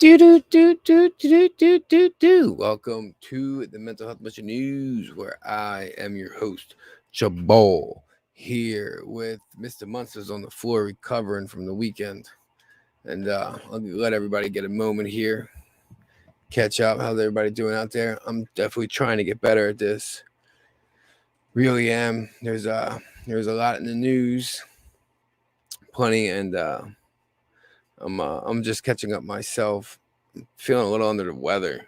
Do do do do do do do do. Welcome to the Mental Health Mission News, where I am your host, Jabal, here with Mr. Munsters on the floor, recovering from the weekend. And I'll let everybody get a moment here, catch up. How's everybody doing out there? I'm definitely trying to get better at this. Really am. There's a lot in the news, plenty, and I'm just catching up myself. Feeling a little under the weather.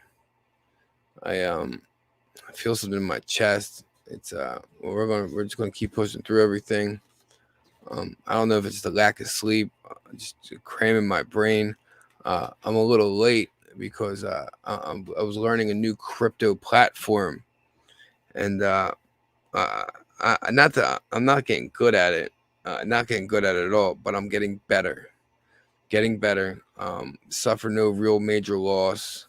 I feel something in my chest. It's we're just gonna keep pushing through everything. I don't know if it's the lack of sleep, just cramming my brain. I'm a little late because I was learning a new crypto platform, and uh, not that I'm not getting good at it, not getting good at it at all, but I'm getting better, getting better. Suffer no real major loss.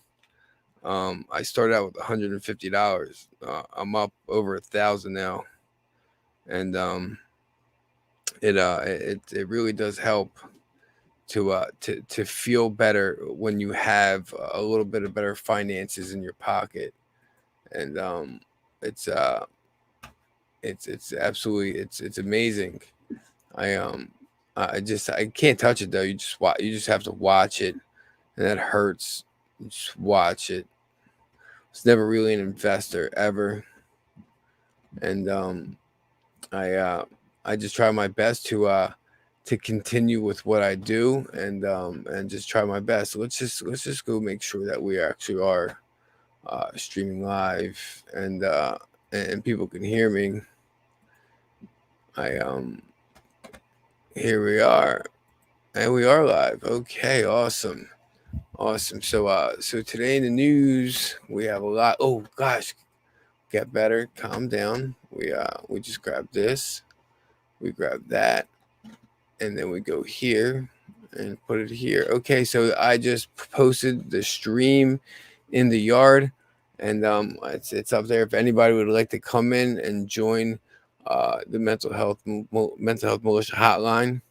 I started out with $150. I'm up over 1,000 now, and it really does help to feel better when you have a little bit of better finances in your pocket, and it's uh it's absolutely it's amazing. I I can't touch it though. You just have to watch it, and that hurts. You just watch it. Was never really an investor ever, and I uh, I just try my best to continue with what I do, and just try my best. So let's just go make sure that we actually are streaming live, and people can hear me. I Here we are, and we are live. Okay, awesome. Awesome. So today in the news we have a lot. Oh gosh, get better. Calm down. We just grab this. We grab that, and then we go here and put it here. Okay, so I just posted the stream in the yard, and it's up there. If anybody would like to come in and join the mental health militia hotline,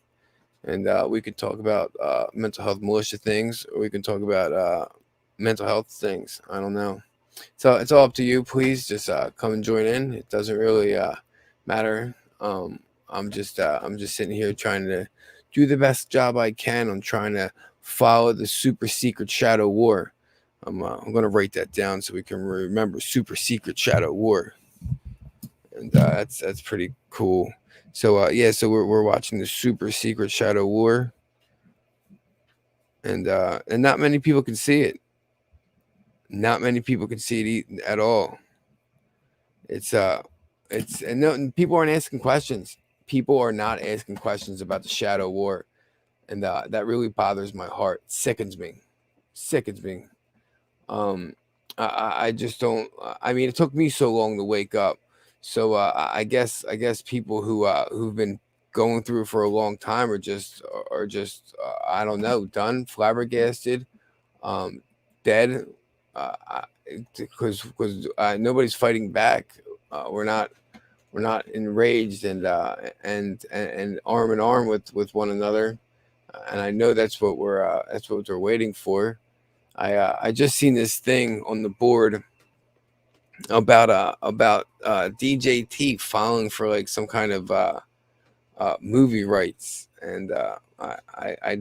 and we could talk about mental health militia things, or we can talk about mental health things. I don't know. So it's all up to you. Please just come and join in. It doesn't really matter. Um, I'm just sitting here trying to do the best job I can. I'm trying to follow the super secret shadow war. I'm gonna write that down so we can remember super secret shadow war, and that's pretty cool. So yeah, so we're watching the super secret shadow war, and not many people can see it. Not many people can see it at all. It's and no, and people aren't asking questions. People are not asking questions about the shadow war, and that really bothers my heart. Sickens me. Sickens me. Um, I just don't. I mean, it took me so long to wake up. So I guess people who've been going through it for a long time are just I don't know, done, flabbergasted, um, dead, because nobody's fighting back. We're not enraged and arm in arm with one another, and I know that's what we're waiting for. I just seen this thing on the board about DJT filing for like some kind of movie rights, and I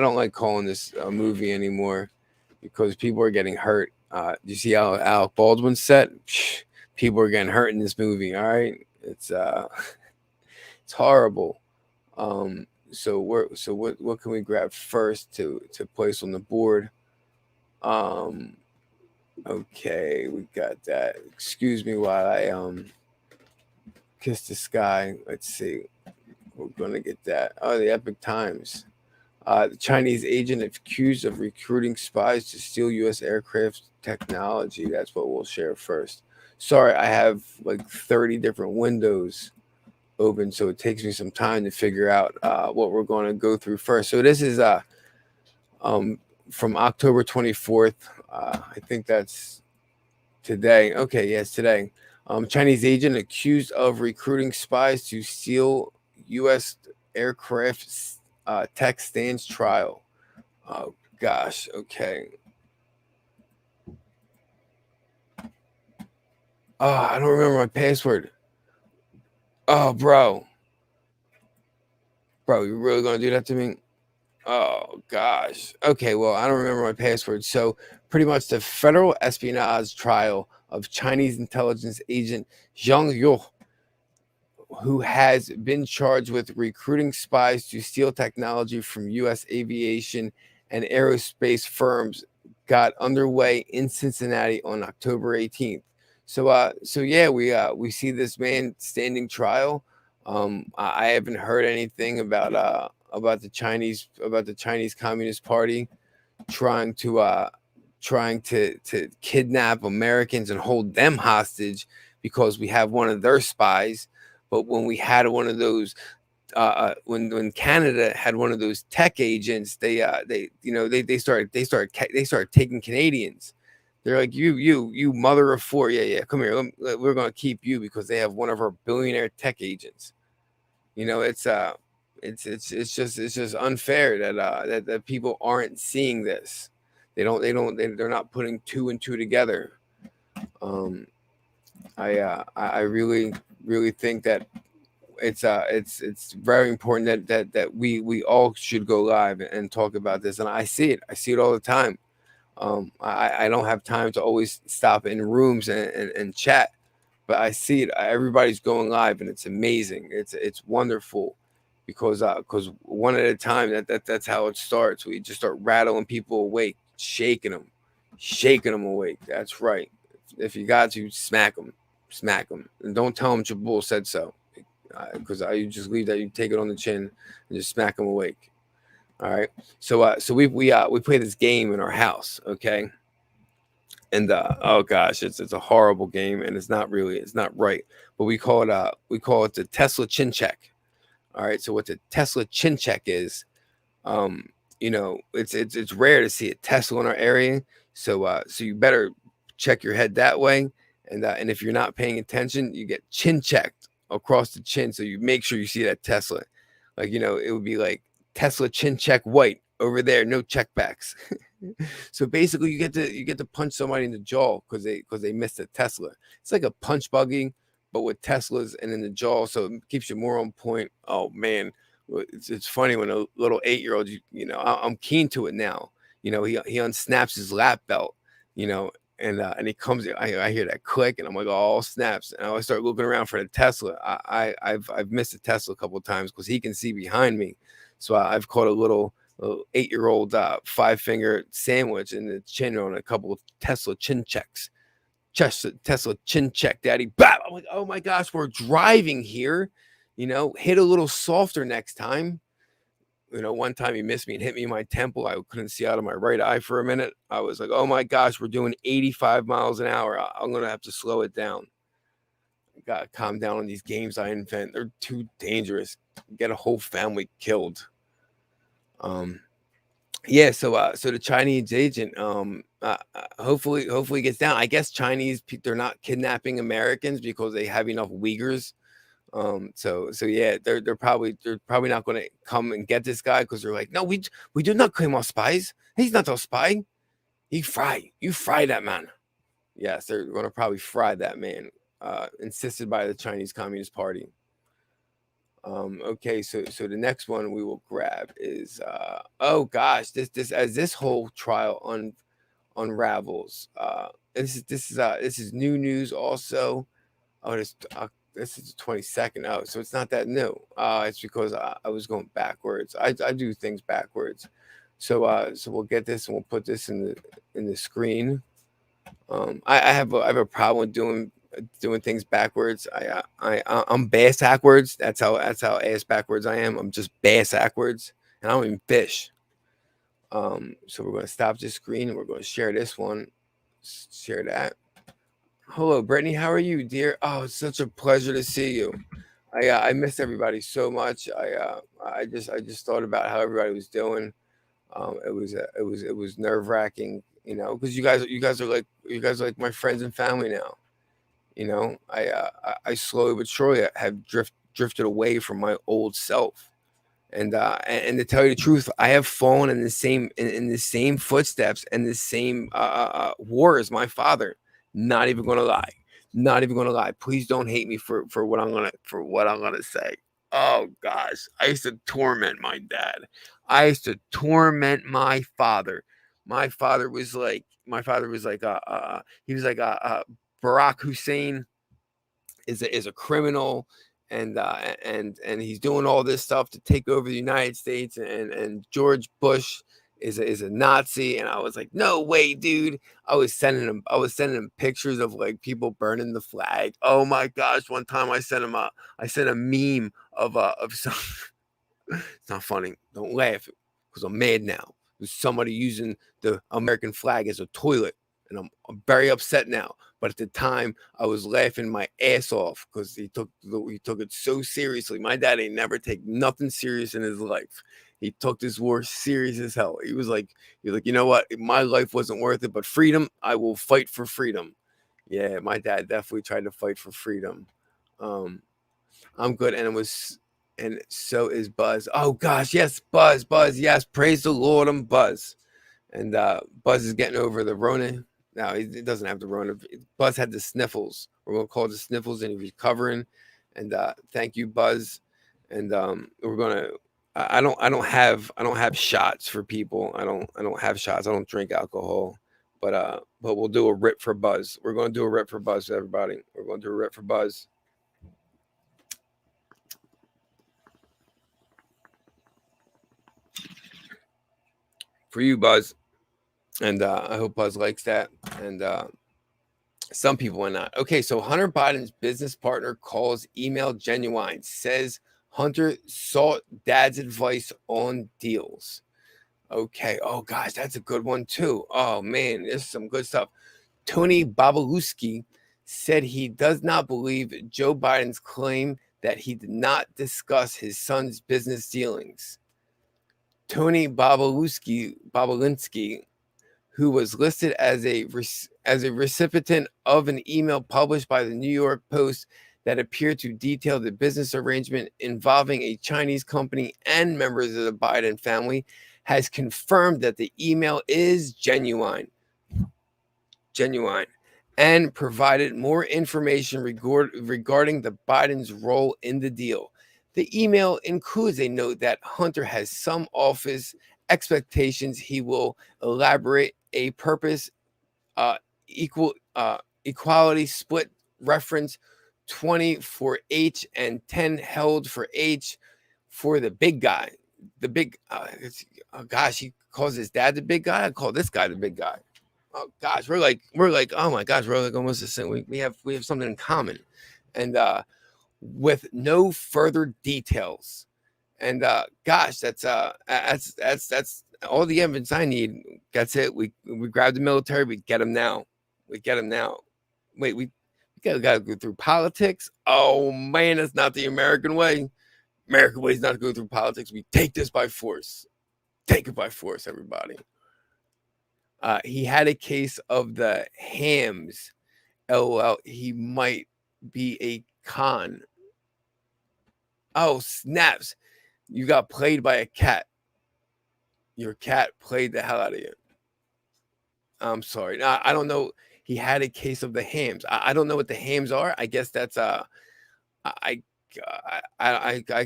don't like calling this a movie anymore because people are getting hurt. You see how Alec Baldwin's set? People are getting hurt in this movie. All right, it's it's horrible. So what can we grab first to place on the board? Um, okay, we got that. Excuse me while I kiss the sky. Let's see. We're gonna get that. Oh, the Epic Times. The Chinese agent accused of recruiting spies to steal U.S. aircraft technology. That's what we'll share first. Sorry, I have like 30 different windows open, so it takes me some time to figure out what we're going to go through first. So this is um, from October 24th. I think that's today. Okay, yes, today. Chinese agent accused of recruiting spies to steal U.S. aircraft tech stands trial. gosh. Okay. Oh, I don't remember my password. Oh, bro, you really gonna do that to me? Oh gosh. Okay, well, I don't remember my password. So pretty much the federal espionage trial of Chinese intelligence agent Zhang Yu, who has been charged with recruiting spies to steal technology from US aviation and aerospace firms, got underway in Cincinnati on October 18th. So yeah, we see this man standing trial. I haven't heard anything about the Chinese Communist Party trying to kidnap Americans and hold them hostage because we have one of their spies. But when we had one of those, when Canada had one of those tech agents, they started taking Canadians. They're like, you mother of four, yeah, come here, we're gonna keep you because they have one of our billionaire tech agents. You know, it's just unfair that people aren't seeing this. They're not putting two and two together. Um, I really think that it's very important that we all should go live and talk about this. And I see it all the time. I don't have time to always stop in rooms and chat, but I see it. Everybody's going live, and it's amazing. It's wonderful because one at a time, that's how it starts. We just start rattling people awake, shaking them awake. That's right. If you got to smack them, and don't tell them Jabul said so, because I just leave that, you take it on the chin and just smack them awake. All right. So we play this game in our house, okay? And oh gosh, it's a horrible game, and it's not right. But we call it the Tesla chin check. All right. So what the Tesla chin check is, um, it's rare to see a Tesla in our area. So you better check your head that way, and if you're not paying attention, you get chin checked across the chin. So you make sure you see that Tesla. Like, it would be like Tesla chin check white over there, no checkbacks. So basically, you get to punch somebody in the jaw because they missed a Tesla. It's like a punch buggy, but with Teslas and in the jaw, so it keeps you more on point. Oh man, it's funny when a little 8-year-old, I'm keen to it now. He unsnaps his lap belt, you know, and he comes. I hear that click, and I'm like, oh snaps! And I start looking around for the Tesla. I've missed a Tesla a couple of times because he can see behind me, so I've caught a little 8-year-old 5-finger sandwich in the chin on a couple of Tesla chin checks. Tesla chin check, daddy. Bap! I'm like, oh my gosh, we're driving here. Hit a little softer next time. One time he missed me and hit me in my temple. I couldn't see out of my right eye for a minute. I was like, oh my gosh, we're doing 85 miles an hour. I'm going to have to slow it down. Got to calm down on these games I invent. They're too dangerous. Get a whole family killed. Yeah, so the Chinese agent, hopefully gets down. I guess they're not kidnapping Americans because they have enough Uyghurs. So yeah, they're probably not going to come and get this guy because they're like, no, we do not claim our spies. He's not a spy. You fry that man. Yes, they're going to probably fry that man. Insisted by the Chinese Communist Party. Okay, so the next one we will grab is oh gosh, this as this whole trial unravels. This is new news also. Oh, this is the 22nd. Oh, so it's not that new. It's because I was going backwards. I do things backwards. So we'll get this and we'll put this in the screen. I have a problem with doing things backwards. I'm bass backwards. That's how ass backwards I am. I'm just bass backwards, and I don't even fish. So we're gonna stop this screen and we're gonna share this one. Share that. Hello, Brittany. How are you, dear? Oh, it's such a pleasure to see you. I miss everybody so much. I just thought about how everybody was doing. It was nerve wracking, because you guys are like my friends and family now. I slowly but surely have drifted away from my old self. And to tell you the truth, I have fallen in the same footsteps and the same war as my father. Not even gonna lie, not even gonna lie. Please don't hate me for what I'm gonna say. Oh gosh, I used to torment my dad. I used to torment my father. He was like Barack Hussein is a criminal, and he's doing all this stuff to take over the United States, and George Bush is a Nazi. And I was like, no way, dude. I was sending him pictures of like people burning the flag. Oh my gosh. One time I sent a meme of some. It's not funny. Don't laugh because I'm mad now. There's somebody using the American flag as a toilet, and I'm very upset now. But at the time, I was laughing my ass off because he took it so seriously. My dad ain't never take nothing serious in his life. He took this war serious as hell. He was like, you know what? My life wasn't worth it, but freedom, I will fight for freedom. Yeah, my dad definitely tried to fight for freedom. Um, I'm good, and so is Buzz. Oh gosh, yes, Buzz, yes, praise the Lord, I'm Buzz. And Buzz is getting over the Rona. No, he doesn't have the Rona. Buzz had the sniffles. We're gonna call it the sniffles, and he's recovering. And thank you, Buzz. And we're gonna. I don't have shots for people. I don't have shots. I don't drink alcohol. But we'll do a rip for Buzz. We're gonna do a rip for Buzz, everybody. We're gonna do a rip for Buzz. For you, Buzz. And I hope Buzz likes that. And some people are not. Okay, so Hunter Biden's business partner calls email genuine, says Hunter sought dad's advice on deals. Okay. Oh gosh, that's a good one too. Oh man, there's some good stuff. Tony Babaluski said he does not believe Joe Biden's claim that he did not discuss his son's business dealings. Tony Babalinsky, who was listed as a recipient of an email published by the New York Post that appeared to detail the business arrangement involving a Chinese company and members of the Biden family, has confirmed that the email is genuine, and provided more information regarding the Biden's role in the deal. The email includes a note that Hunter has some office expectations he will elaborate a purpose equal equality split reference 20 for H and 10 held for H for the big guy. The big oh gosh, he calls his dad the big guy. I call this guy the big guy. Oh gosh, we're like oh my gosh, we're like almost the same. We have something in common, and with no further details. And gosh, that's all the evidence I need. That's it. We grab the military. We get them now. We get them now. Wait, we gotta go through politics. Oh man, that's not the American way. American way is not to go through politics. We take this by force. Take it by force, everybody. He had a case of the hams. LOL. He might be a con. Oh snaps! You got played by a cat. Your cat played the hell out of you. I'm sorry. I don't know. He had a case of the hams. I don't know what the hams are. I guess that's I I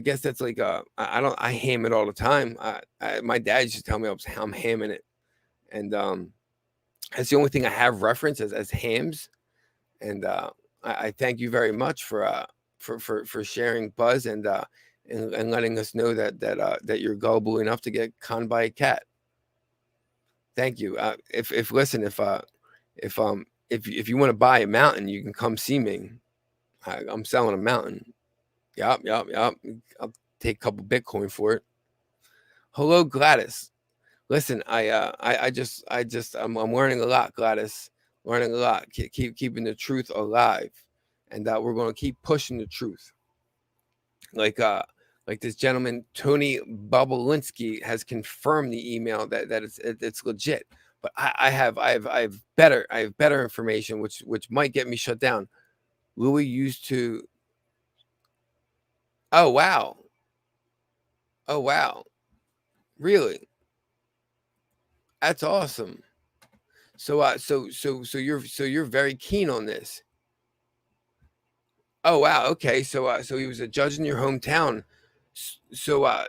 guess that's like I don't I ham it all the time. My dad used to tell me I'm hamming it, and that's the only thing I have reference as hams. And I thank you very much for sharing, Buzz, and letting us know that you're gullible enough to get conned by a cat. Thank you. If listen, if you want to buy a mountain, you can come see me. I'm selling a mountain. Yup. I'll take a couple Bitcoin for it. Hello, Gladys. Listen, I'm learning a lot, Gladys. Learning a lot. Keeping the truth alive, and we're going to keep pushing the truth. Like this gentleman Tony Babalinsky has confirmed the email that it's legit. But I have better information which might get me shut down. Louis used to. Oh wow. Oh wow, really? That's awesome. So you're very keen on this. Oh wow, okay. So he was a judge in your hometown. So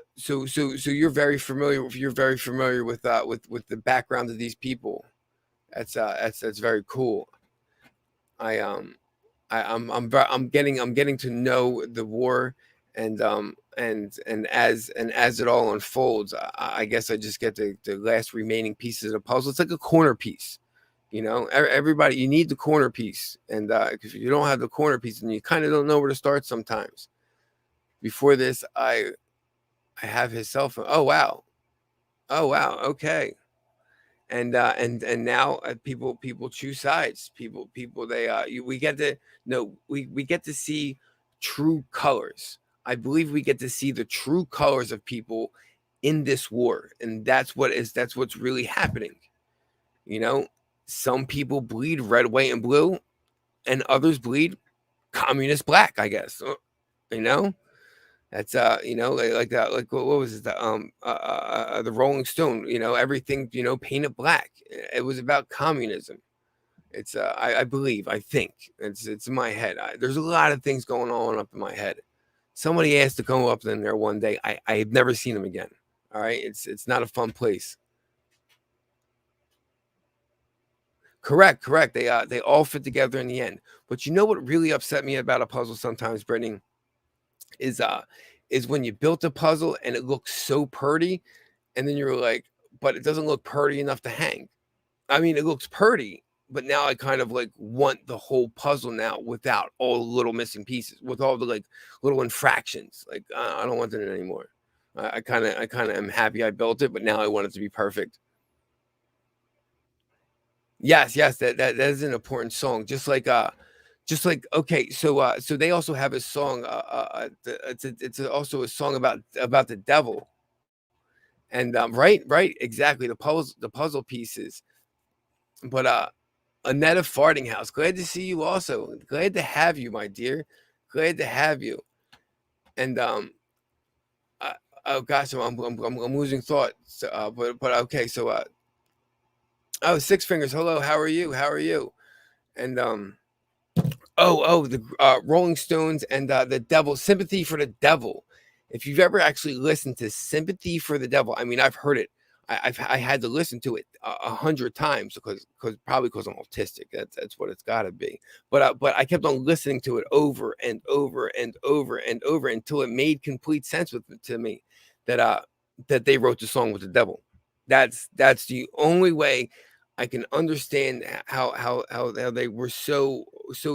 you're very familiar with the background of these people. That's very cool. I I'm getting to know the war, and as it all unfolds, I guess I just get the last remaining pieces of the puzzle. It's like a corner piece, everybody, you need the corner piece, and if you don't have the corner piece, then you kind of don't know where to start sometimes. Before this, I have his cell phone. Oh wow. Oh wow, okay. And now, people choose sides. People they we get to no we get to see true colors. I believe we get to see the true colors of people in this war, and that's what's really happening. You know, some people bleed red, white, and blue, and others bleed communist black, I guess. You know, that's like that, like what was it, the Rolling Stone, everything, painted black. It was about communism. It's I believe, I think it's in my head. There's a lot of things going on up in my head. Somebody asked to go up in there one day. I've never seen him again. All right, it's not a fun place. Correct. They all fit together in the end. But you know what really upset me about a puzzle sometimes, Brittany, is uh is when you built a puzzle and it looks so pretty, and then you're like, but it doesn't look pretty enough to hang. I mean, it looks pretty, but now I kind of like want the whole puzzle now without all the little missing pieces, with all the like little infractions. Like I don't want it anymore. I kind of am happy I built it, but now I want it to be perfect. Yes, that is an important song. Just like okay, so they also have a song. Also a song about the devil, and right, exactly, the puzzle pieces. But Anetta Fartinghouse, glad to see you also. Glad to have you, my dear. Glad to have you. And uh, oh gosh, I'm losing thought. But okay, oh, Six Fingers, hello, how are you? How are you? And the Rolling Stones and the Devil, Sympathy for the Devil. If you've ever actually listened to Sympathy for the Devil, I mean, I've heard it. I had to listen to it 100 times because I'm autistic. That's what it's got to be. But I kept on listening to it over and over and over and over until it made complete sense to me that that they wrote the song with the devil. That's the only way I can understand how they were so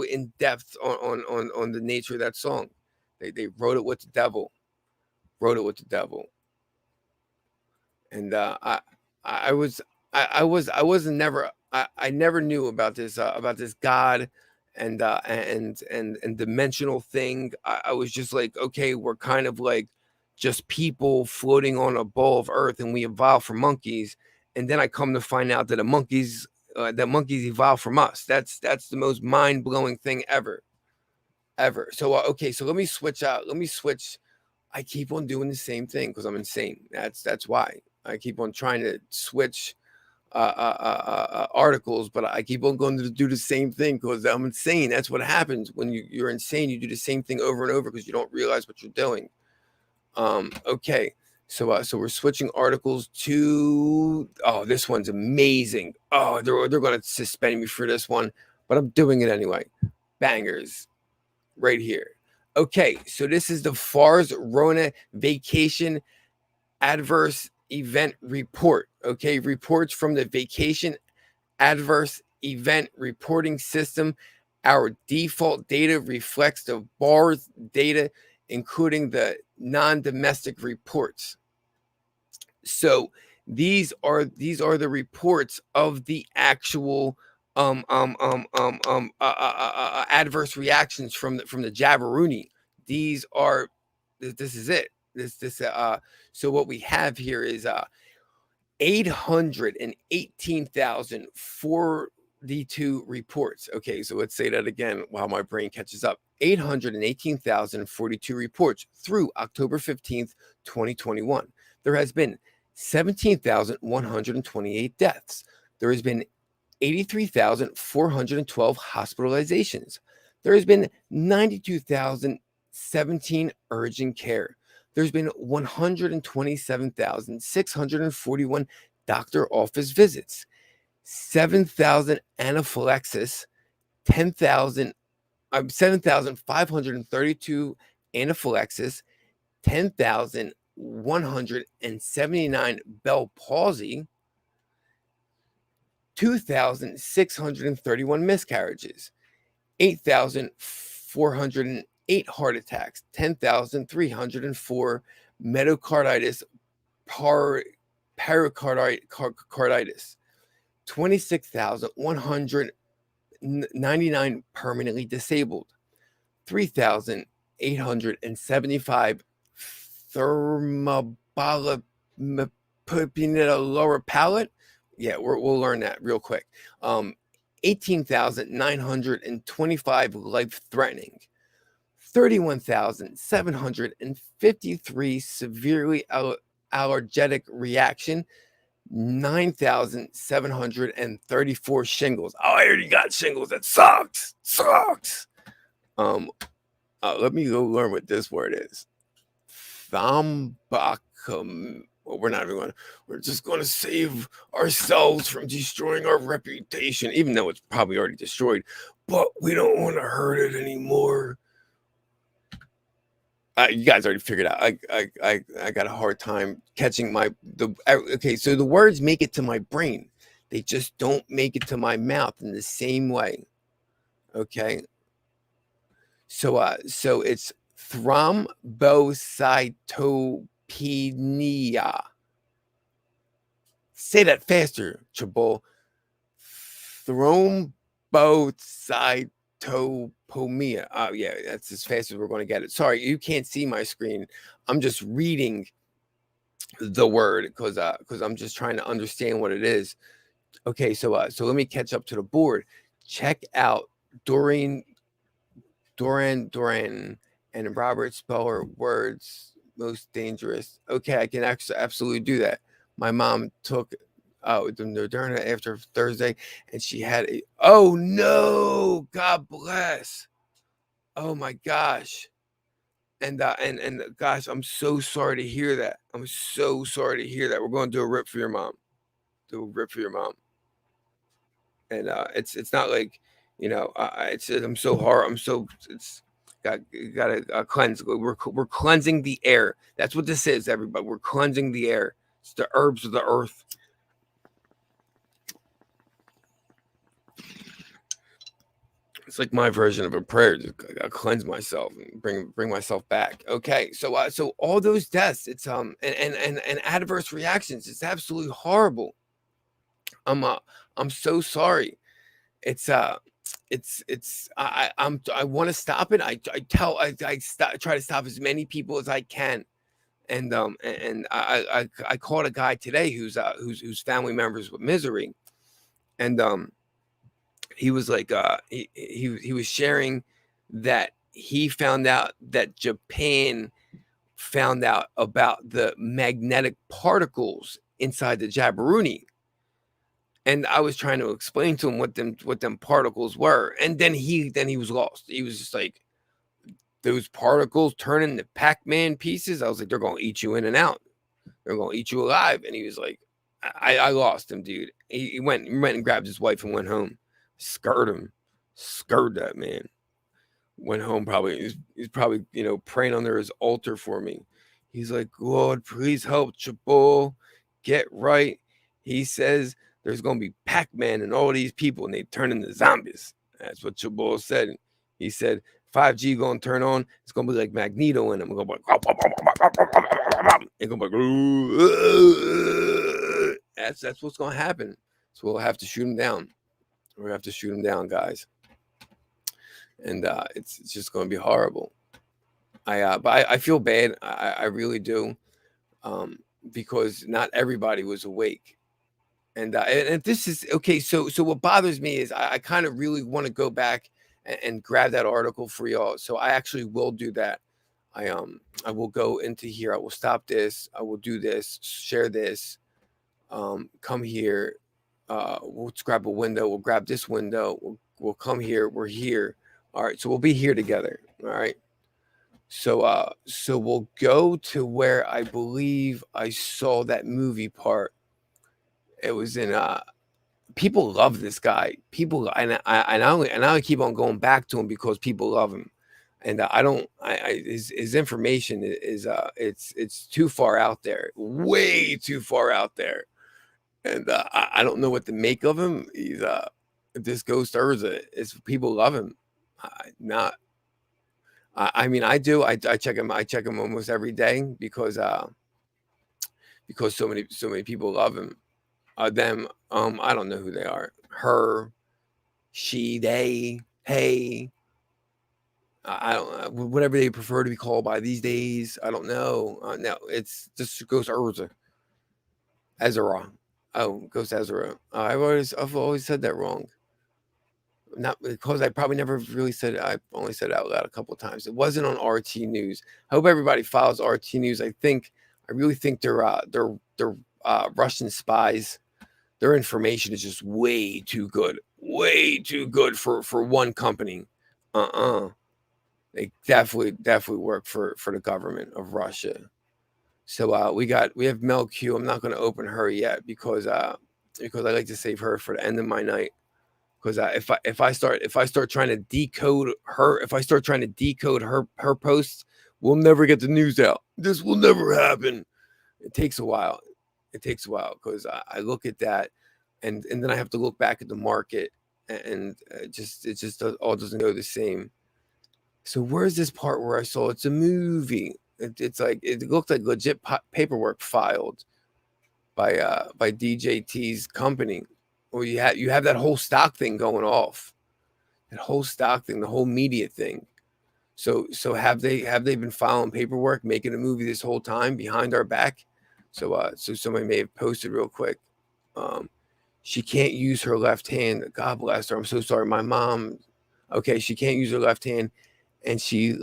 in depth on the nature of that song. They wrote it with the devil, wrote it with the devil, and I was I wasn't never I never knew about this God and dimensional thing. I was just like, okay, we're kind of like just people floating on a ball of earth, and we evolved from monkeys. And then I come to find out that monkeys evolved from us. That's the most mind blowing thing ever, ever. So okay, so let me switch out. Let me switch. I keep on doing the same thing because I'm insane. That's why I keep on trying to switch articles, but I keep on going to do the same thing because I'm insane. That's what happens when you're insane. You do the same thing over and over because you don't realize what you're doing. Okay. So we're switching articles to, oh, this one's amazing. Oh, they're gonna suspend me for this one, but I'm doing it anyway. Bangers right here. Okay, so this is the FARS Rona Vacation Adverse Event Report. Okay, reports from the Vacation Adverse Event Reporting System. Our default data reflects the BARS data, including the non-domestic reports. So these are the reports of the actual adverse reactions from the Jabaruni. These are this is it. This So what we have here is 818,042 reports. Okay, so let's say that again while my brain catches up. 818,042 reports through October 15th, 2021. There has been 17,128 deaths. There has been 83,412 hospitalizations. There has been 92,017 urgent care. There's been 127,641 doctor office visits, 7,000 anaphylaxis, 7,532 anaphylaxis, 10,179 Bell palsy, 2,631 miscarriages, 8,408 heart attacks, 10,304 myocarditis, pericarditis, 26,199 permanently disabled, 3,875 thermobalopinita lower palate. Yeah, we'll learn that real quick. 18,925 life-threatening, 31,753 severely allergic reaction, 9,734 shingles. Oh, I already got shingles. That sucks. Let me go learn what this word is. Thambacum. Well, we're just going to save ourselves from destroying our reputation, even though it's probably already destroyed, but we don't want to hurt it anymore. You guys already figured out. I got a hard time catching okay, so the words make it to my brain. They just don't make it to my mouth in the same way. Okay. So it's thrombocytopenia. Say that faster, Chabot. Thrombocytopenia. Yeah, that's as fast as we're going to get it. Sorry, you can't see my screen. I'm just reading the word because I'm just trying to understand what it is. Okay, so let me catch up to the board. Check out Duran, and Robert Speller words most dangerous. Okay, I can absolutely do that. My mom took the Moderna after Thursday, and she had oh no, God bless. Oh my gosh. And gosh, I'm so sorry to hear that. I'm so sorry to hear that. We're going to do a rip for your mom. Do a rip for your mom. And it's not like, I'm so hard. It's gotta cleanse. We're cleansing the air. That's what this is, everybody. We're cleansing the air. It's the herbs of the earth. It's like my version of a prayer. Just gotta cleanse myself and bring myself back. Okay, so all those deaths, it's and adverse reactions. It's absolutely horrible. I'm so sorry. It's I want to stop it. I try to stop as many people as I can, and I called a guy today who's family members with misery, and he was like he was sharing that he found out that Japan found out about the magnetic particles inside the Jabiruti. And I was trying to explain to him what them particles were, and then he was lost. He was just like, those particles turn into Pac-Man pieces. I was like, they're gonna eat you in and out. They're gonna eat you alive. And he was like, I lost him, dude. He went and grabbed his wife and went home. Scared that man. Went home probably. He's probably praying under his altar for me. He's like, Lord, please help Chabot get right. He says there's going to be Pac-Man and all these people, and they turn into zombies. That's what Chabot said. He said 5G going to turn on. It's going to be like Magneto in them. We're going to be like, it's going to be like, that's what's going to happen. So we'll have to shoot him down. We'll have to shoot him down, guys. And it's just going to be horrible. But I feel bad. I really do. Because not everybody was awake. And this is okay. So what bothers me is I kind of really want to go back and grab that article for y'all. So I actually will do that. I will go into here. I will stop this. I will do this. Share this. Come here. We'll grab a window. We'll grab this window. We'll come here. We're here. All right. So we'll be here together. All right. So we'll go to where I believe I saw that movie part. It was in people love this guy. People and I keep on going back to him because people love him. And I don't his information is it's too far out there. Way too far out there. And I don't know what to make of him. He's this Ghost Urza is people love him. Not I mean I do. I check him almost every day because so many people love him. Them I don't know who they are. Her, she, they, hey. I don't know, whatever they prefer to be called by these days. I don't know. No, it's just Ghost Urza. Ezra. Oh, Ghost Ezra. I've always said that wrong. Not because I probably never really said it. I only said it out loud a couple of times. It wasn't on RT News. I hope everybody follows RT News. I really think they're Russian spies. Their information is just way too good for one company. They definitely work for the government of Russia. So we have Mel Q. I'm not going to open her yet because I like to save her for the end of my night. Because if I start trying to decode her posts, we'll never get the news out. This will never happen. It takes a while. Because I look at that, and then I have to look back at the market, and it just all doesn't go the same. So where's this part where I saw it's a movie? It's like it looked like legit paperwork filed by DJT's company. Or you have that whole stock thing going off, the whole media thing. So have they been filing paperwork, making a movie this whole time behind our back? So somebody may have posted real quick. She can't use her left hand. God bless her. I'm so sorry. My mom. Okay, she can't use her left hand, and she's a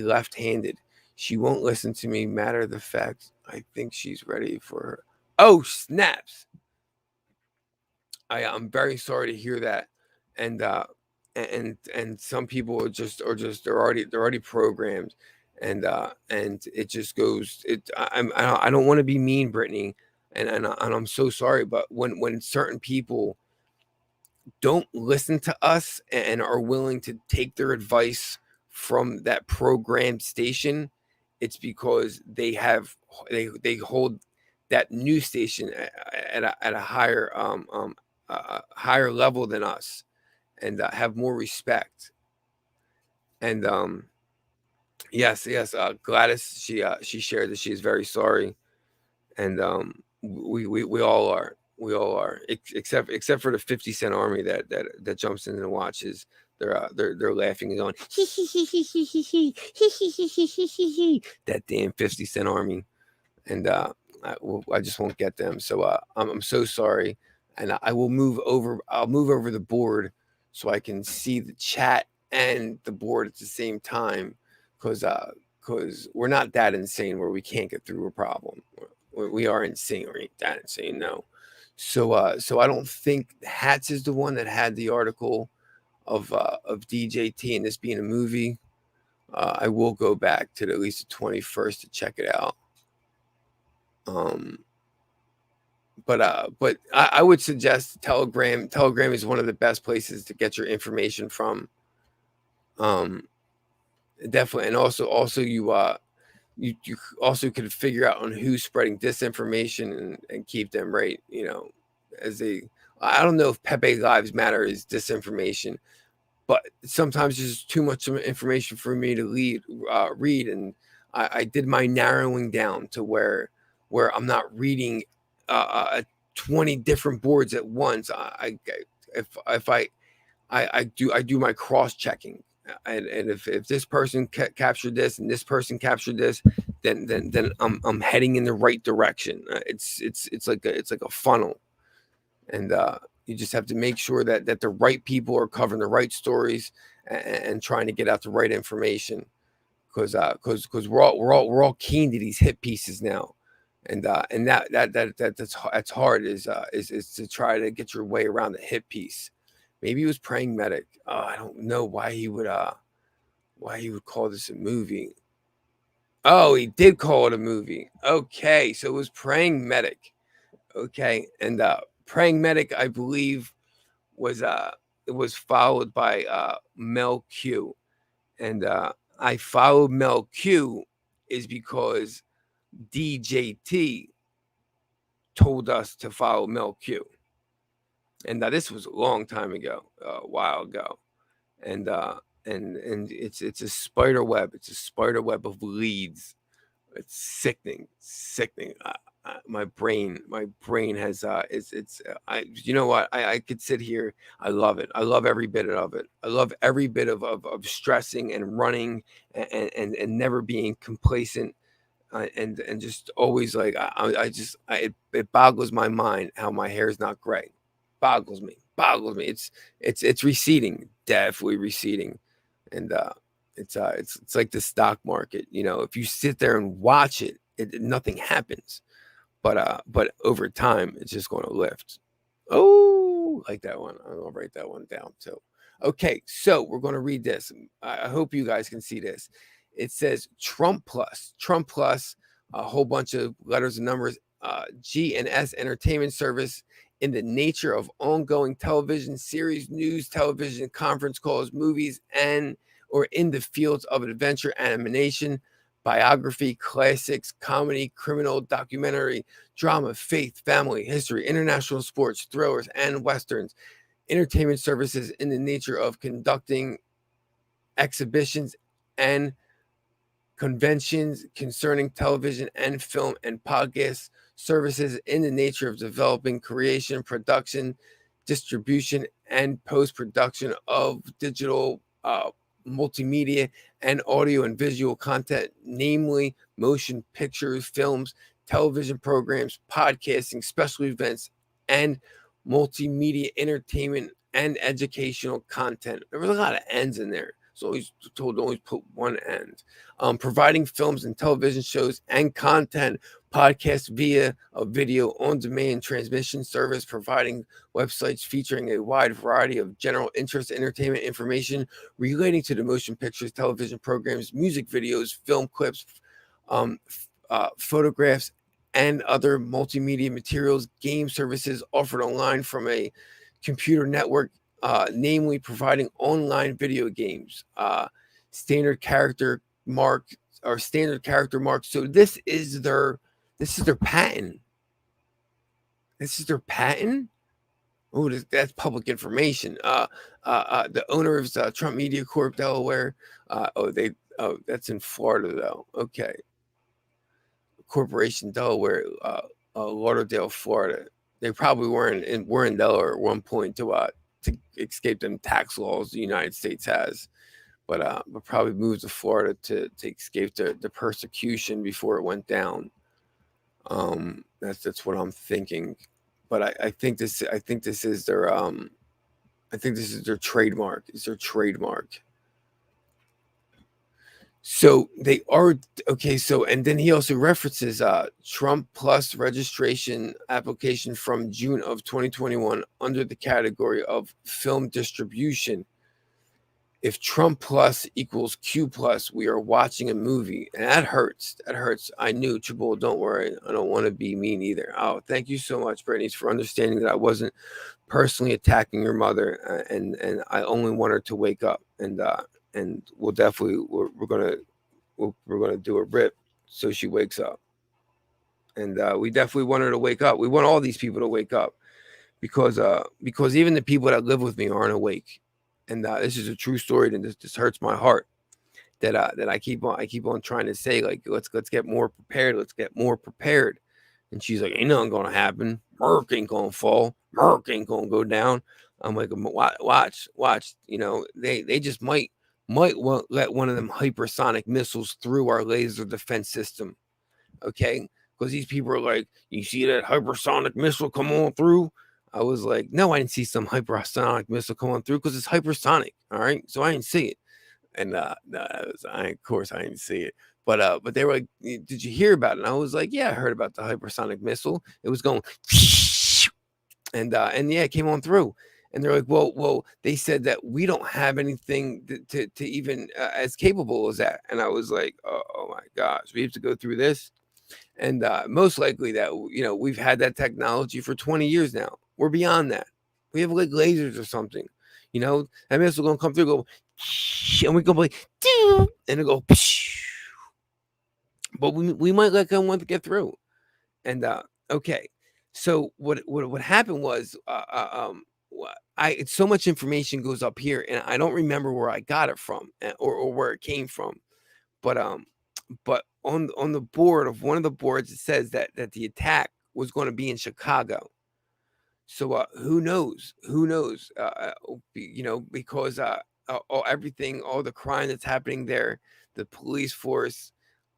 left-handed. She won't listen to me. Matter of the fact, I think she's ready for her. Oh, snaps. I'm very sorry to hear that. And some people they're already programmed, and it just goes. I don't want to be mean, Brittany, and I'm so sorry, but when certain people don't listen to us and are willing to take their advice from that programmed station, it's because they hold that news station at a higher higher level than us, and have more respect. And yes, Gladys, she shared that she is very sorry, and we all are. We all are, except for the 50 Cent Army that jumps in and watches. They're laughing and going that damn 50 Cent Army, and I just won't get them. So I'm so sorry, and I will move over. I'll move over the board so I can see the chat and the board at the same time, because we're not that insane where we can't get through a problem. We are insane. We ain't that insane, no. So I don't think Hats is the one that had the article of DJT and this being a movie. I will go back to at least the 21st to check it out. But I would suggest Telegram. Telegram is one of the best places to get your information from. Definitely, and also you also could figure out on who's spreading disinformation and keep them right. I don't know if Pepe Lives Matter is disinformation, but sometimes there's too much information for me to read, and I did my narrowing down to where I'm not reading 20 different boards at once. I do my cross checking. And if this person captured this and this person captured this, then I'm heading in the right direction. It's like a funnel, and You just have to make sure that the right people are covering the right stories and trying to get out the right information, because we're all keen to these hit pieces now, and that's hard, is to try to get your way around the hit piece. Maybe he was praying medic. I don't know why he would call this a movie. Oh, he did call it a movie. Okay, so it was praying medic. Okay, and praying medic, I believe, was it was followed by Mel Q, and I followed Mel Q is because DJT told us to follow Mel Q, and this was a long time ago, a while ago, and it's a spider web. It's a spider web of leads. It's sickening, sickening. My brain has it's I you know what, I could sit here. I love it. I love every bit of it. I love every bit of stressing and running and never being complacent, and just always like it boggles my mind how my hair is not gray. Boggles me. It's receding, definitely receding, and it's like the stock market. If you sit there and watch it, nothing happens, but over time it's just going to lift. Oh, like that one. I'll write that one down too. Okay, so we're going to read this. I hope you guys can see this. It says Trump Plus, a whole bunch of letters and numbers, G&S Entertainment Service, in the nature of ongoing television series, news, television, conference calls, movies, and or in the fields of adventure, animation, biography, classics, comedy, criminal, documentary, drama, faith, family, history, international sports, thrillers, and westerns. Entertainment services in the nature of conducting exhibitions and conventions concerning television and film and podcast services in the nature of developing, creation, production, distribution, and post-production of digital, multimedia, and audio and visual content, namely motion pictures, films, television programs, podcasting, special events, and multimedia entertainment and educational content. There was a lot of ends in there. So always told to always put one end. Providing films and television shows and content, podcasts via a video on demand transmission service, providing websites featuring a wide variety of general interest entertainment information relating to the motion pictures, television programs, music videos, film clips, photographs, and other multimedia materials, game services offered online from a computer network, namely providing online video games, standard character mark or standard character mark. So this is their patent. This is their patent. Oh, that's public information. The owner of Trump Media Corp, Delaware. That's in Florida though. Okay, Corporation Delaware, Lauderdale, Florida. They probably were in Delaware at one point to escape them tax laws the United States has, but probably moved to Florida to escape the persecution before it went down. That's what I'm thinking, but I think this is their trademark. It's their trademark. So they are okay. So, and then he also references Trump Plus registration application from June of 2021 under the category of film distribution. If Trump Plus equals Q Plus, we are watching a movie, and that hurts. That hurts. I knew, Triple. Don't worry. I don't want to be mean either. Oh, thank you so much, Brittany, for understanding that I wasn't personally attacking your mother, and I only want her to wake up, and we'll definitely we're gonna do a rip so she wakes up, and we definitely want her to wake up. We want all these people to wake up because even the people that live with me aren't awake, and this is a true story, and this hurts my heart that I keep on trying to say, like, let's get more prepared. Let's get more prepared. And she's like, ain't nothing gonna happen. Merc ain't gonna fall. Merc ain't gonna go down. I'm like, watch. They just might let one of them hypersonic missiles through our laser defense system. Okay, because these people are like, you see that hypersonic missile come on through? I was like, no, I didn't see some hypersonic missile coming through because it's hypersonic. All right. So I didn't see it. And no, of course I didn't see it. But they were like, did you hear about it? And I was like, yeah, I heard about the hypersonic missile. It was going and yeah, it came on through. And they're like, well, they said that we don't have anything to even as capable as that. And I was like, oh my gosh, we have to go through this. And most likely that we've had that technology for 20 years now. We're beyond that. We have like lasers or something. That missile gonna come through, go, and we go like, and it go, but we might let one to get through. And okay, so what happened was, I it's so much information goes up here, and I don't remember where I got it from, or where it came from. But on the board of one of the boards, it says that the attack was going to be in Chicago. So who knows? Who knows? Because everything, all the crime that's happening there, the police force.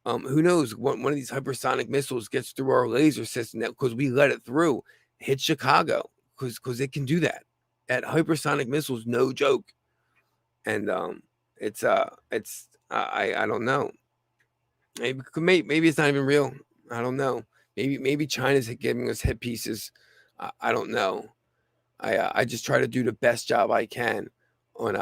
Who knows? One of these hypersonic missiles gets through our laser system that because we let it through, hit Chicago because it can do that. That hypersonic missile's no joke, and it's I don't know. Maybe it's not even real. I don't know. Maybe China's giving us hit pieces. I don't know. I just try to do the best job I can on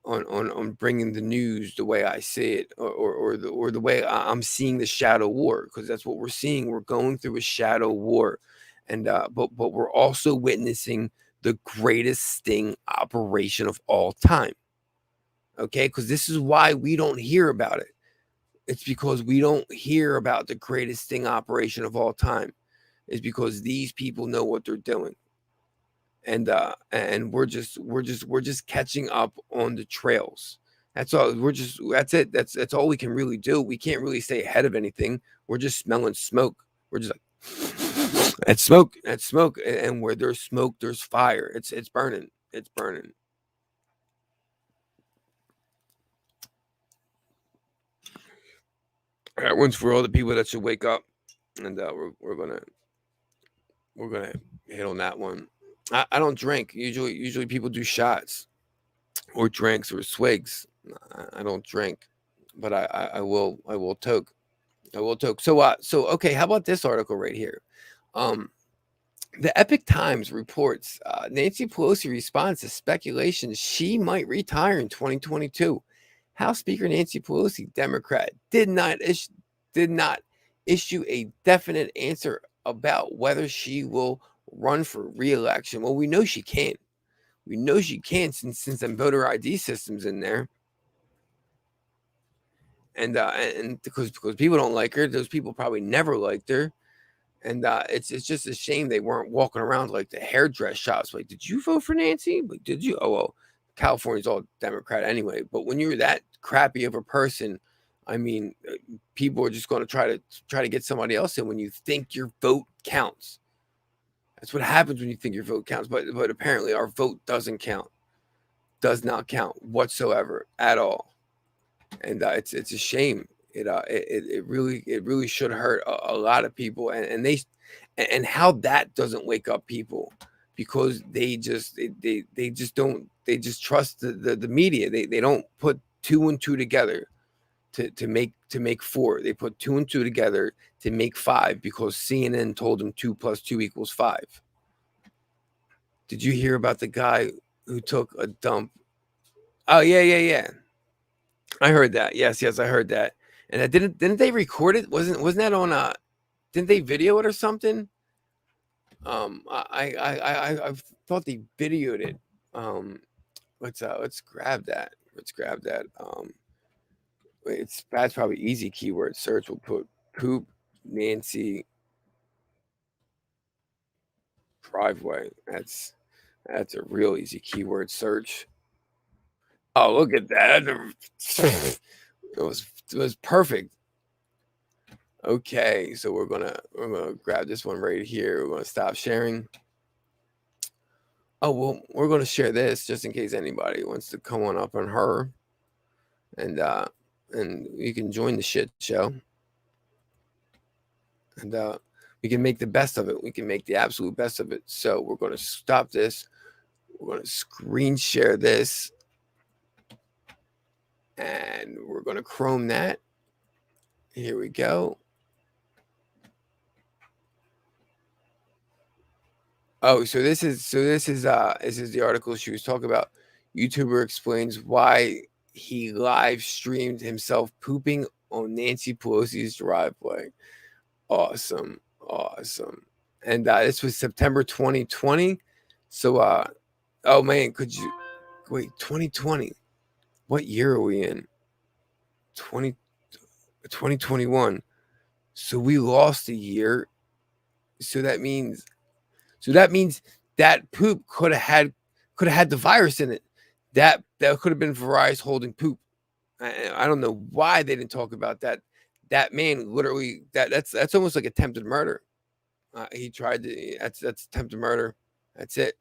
on bringing the news the way I see it, or the way I'm seeing the shadow war, because that's what we're seeing. We're going through a shadow war, and but we're also witnessing the greatest sting operation of all time. Okay, because this is why we don't hear about it. It's because we don't hear about the greatest sting operation of all time. Is because these people know what they're doing. And we're just catching up on the trails. That's all. That's it. That's all we can really do. We can't really stay ahead of anything. We're just smelling smoke. We're just like that's smoke, and where there's smoke, there's fire. It's burning. It's burning. That one's for all the people that should wake up, and we're gonna hit on that one. I don't drink. Usually people do shots or drinks or swigs. I don't drink, but I will toke. I will toke. So okay, how about this article right here? Um the Epic Times reports Nancy Pelosi responds to speculation she might retire in 2022. House Speaker Nancy Pelosi, Democrat, did not issue a definite answer about whether she will run for re-election. Well, we know she can't. We know she can since the voter ID system's in there, and because people don't like her, those people probably never liked her, and it's just a shame they weren't walking around like the hairdress shops. Like, did you vote for Nancy? Like, did you? Oh well, California's all Democrat anyway. But when you're that crappy of a person, I mean, people are just going to try to get somebody else in when you think your vote counts. That's what happens when you think your vote counts. But apparently our vote doesn't count. Does not count whatsoever at all. And it's a shame. It really should hurt a lot of people, and how that doesn't wake up people, because they just don't, they just trust the media. They don't put two and two together to make four. They put two and two together to make five because CNN told them 2 + 2 = 5. Did you hear about the guy who took a dump? Oh yeah. I heard that. Yes, I heard that. And didn't they record it? Wasn't that on didn't they video it or something? I thought they videoed it. Let's grab that. Let's grab that. That's probably easy keyword search. We'll put poop Nancy driveway. That's a real easy keyword search. Oh, look at that. It was perfect. Okay, so we're gonna grab this one right here. We're gonna stop sharing. Oh well, we're gonna share this just in case anybody wants to come on up on her, and you can join the shit show. And We can make the best of it. We can make the absolute best of it. So we're going to stop this. We're going to screen share this. And we're going to Chrome that. Here we go. Oh, so this is the article she was talking about. YouTuber explains why he live streamed himself pooping on Nancy Pelosi's driveway. Awesome. And this was September 2020. So oh man, could you wait, 2020? What year are we in? 2021. So we lost a year. So that means that poop could have had the virus in it. That could have been Verizon holding poop. I don't know why they didn't talk about that. That man literally that's almost like attempted murder. He tried to. That's attempted murder. That's it.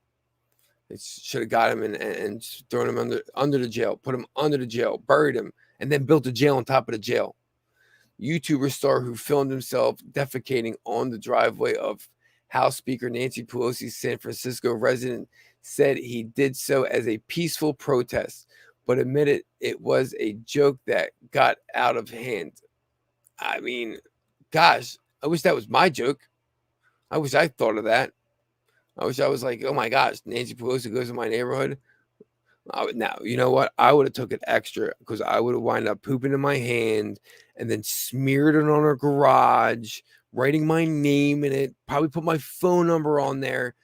It should have got him and thrown him under the jail, put him under the jail, buried him, and then built a jail on top of the jail. YouTuber star who filmed himself defecating on the driveway of House Speaker Nancy Pelosi's San Francisco resident said he did so as a peaceful protest, but admitted it was a joke that got out of hand. I mean, gosh, I wish that was my joke. I wish I thought of that. I wish I was like, oh my gosh, Nancy Pelosi goes in my neighborhood. Now, you know what? I would have took it extra because I would have wound up pooping in my hand and then smeared it on her garage, writing my name in it, probably put my phone number on there.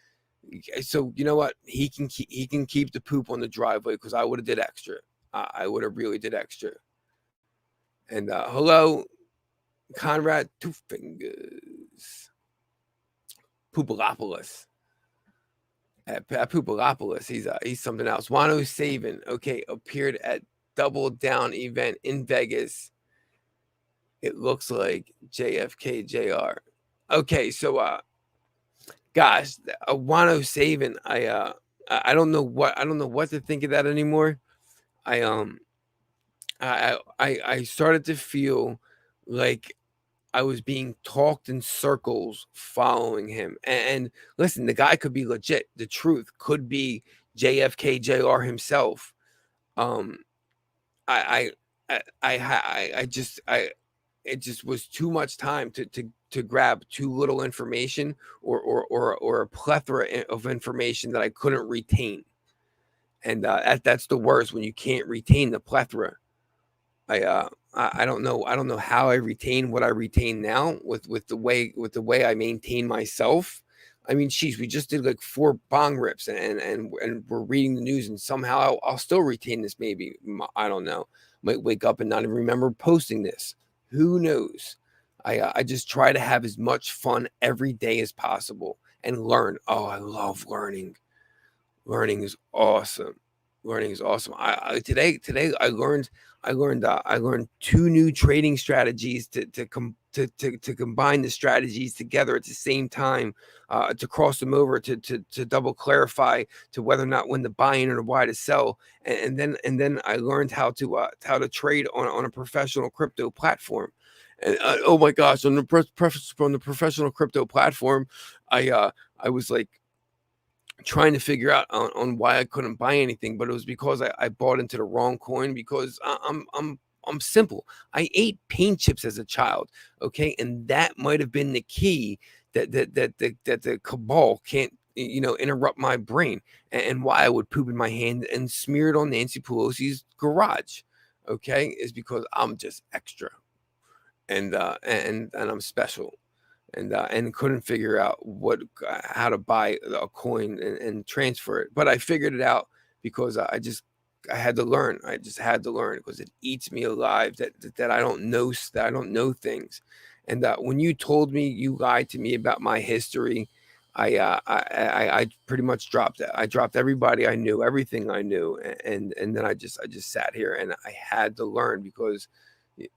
So you know what? He can keep the poop on the driveway because I would have did extra. I would have really did extra. And hello, Conrad Two Fingers, Poopalopolis. At Poopalopolis, he's something else. Wano Saban, okay, appeared at Double Down event in Vegas. It looks like JFK Jr. Okay, so gosh, Wano Saban, I don't know what to think of that anymore. I started to feel like I was being talked in circles following him. And listen, the guy could be legit. The truth could be JFK Jr. himself. I it just was too much time to grab too little information or a plethora of information that I couldn't retain. And that's the worst when you can't retain the plethora. I don't know how I retain what I retain now with the way I maintain myself. I mean, geez, we just did like 4 bong rips and we're reading the news and somehow I'll still retain this. Maybe I don't know. Might wake up and not even remember posting this. Who knows? I just try to have as much fun every day as possible and learn. Oh, I love learning. Learning is awesome. Learning is awesome. Today I learned 2 new trading strategies to combine the strategies together at the same time, to cross them over to double clarify to whether or not when to buy in or why to sell, and then I learned how to trade on a professional crypto platform. And oh my gosh, on the professional crypto platform, I was like trying to figure out on why I couldn't buy anything, but it was because I bought into the wrong coin because I'm simple. I ate paint chips as a child, okay, and that might have been the key that the cabal can't interrupt my brain and why I would poop in my hand and smear it on Nancy Pelosi's garage, okay, is because I'm just extra and I'm special. And couldn't figure out how to buy a coin and transfer it. But I figured it out because I had to learn. I just had to learn because it eats me alive that I don't know things. And when you told me, you lied to me about my history, I pretty much dropped it. I dropped everybody I knew, everything I knew, and then I just sat here and I had to learn because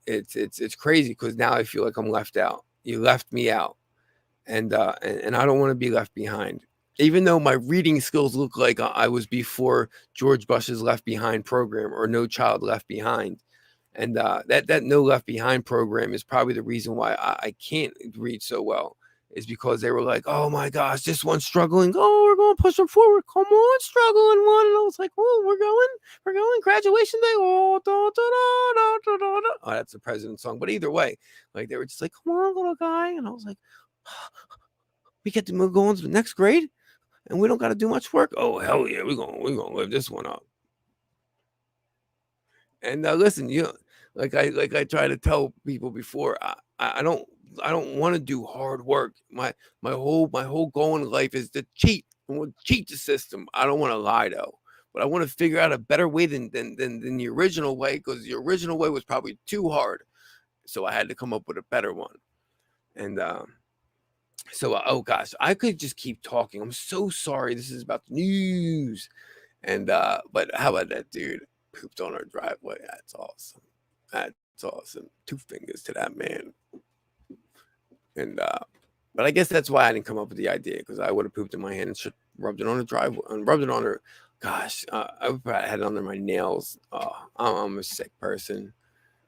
it's crazy because now I feel like I'm left out. You left me out, and I don't want to be left behind. Even though my reading skills look like I was before George Bush's Left Behind program or No Child Left Behind, and that No Left Behind program is probably the reason why I can't read so well. is because they were like, "Oh my gosh, this one's struggling. Oh, we're going to push them forward. Come on, struggling one." And I was like, "Oh, we're going. Graduation day. Oh, da, da, da, da, da, da. Oh, that's the president's song." But either way, like they were just like, "Come on, little guy," and I was like, "We get to go on to the next grade, and we don't got to do much work. Oh hell yeah, we're gonna live this one up." And listen, like I try to tell people before, I don't want to do hard work. My whole goal in life is to cheat. I want to cheat the system. I don't want to lie though, but I want to figure out a better way than the original way, because the original way was probably too hard. So I had to come up with a better one. And oh gosh, I could just keep talking. I'm so sorry. This is about the news. And but how about that dude pooped on our driveway? That's awesome. That's awesome. Two fingers to that man. And but I guess that's why I didn't come up with the idea, because I would have pooped in my hand and rubbed it on the driveway and rubbed it on her. Gosh, I would probably had it under my nails. I'm a sick person.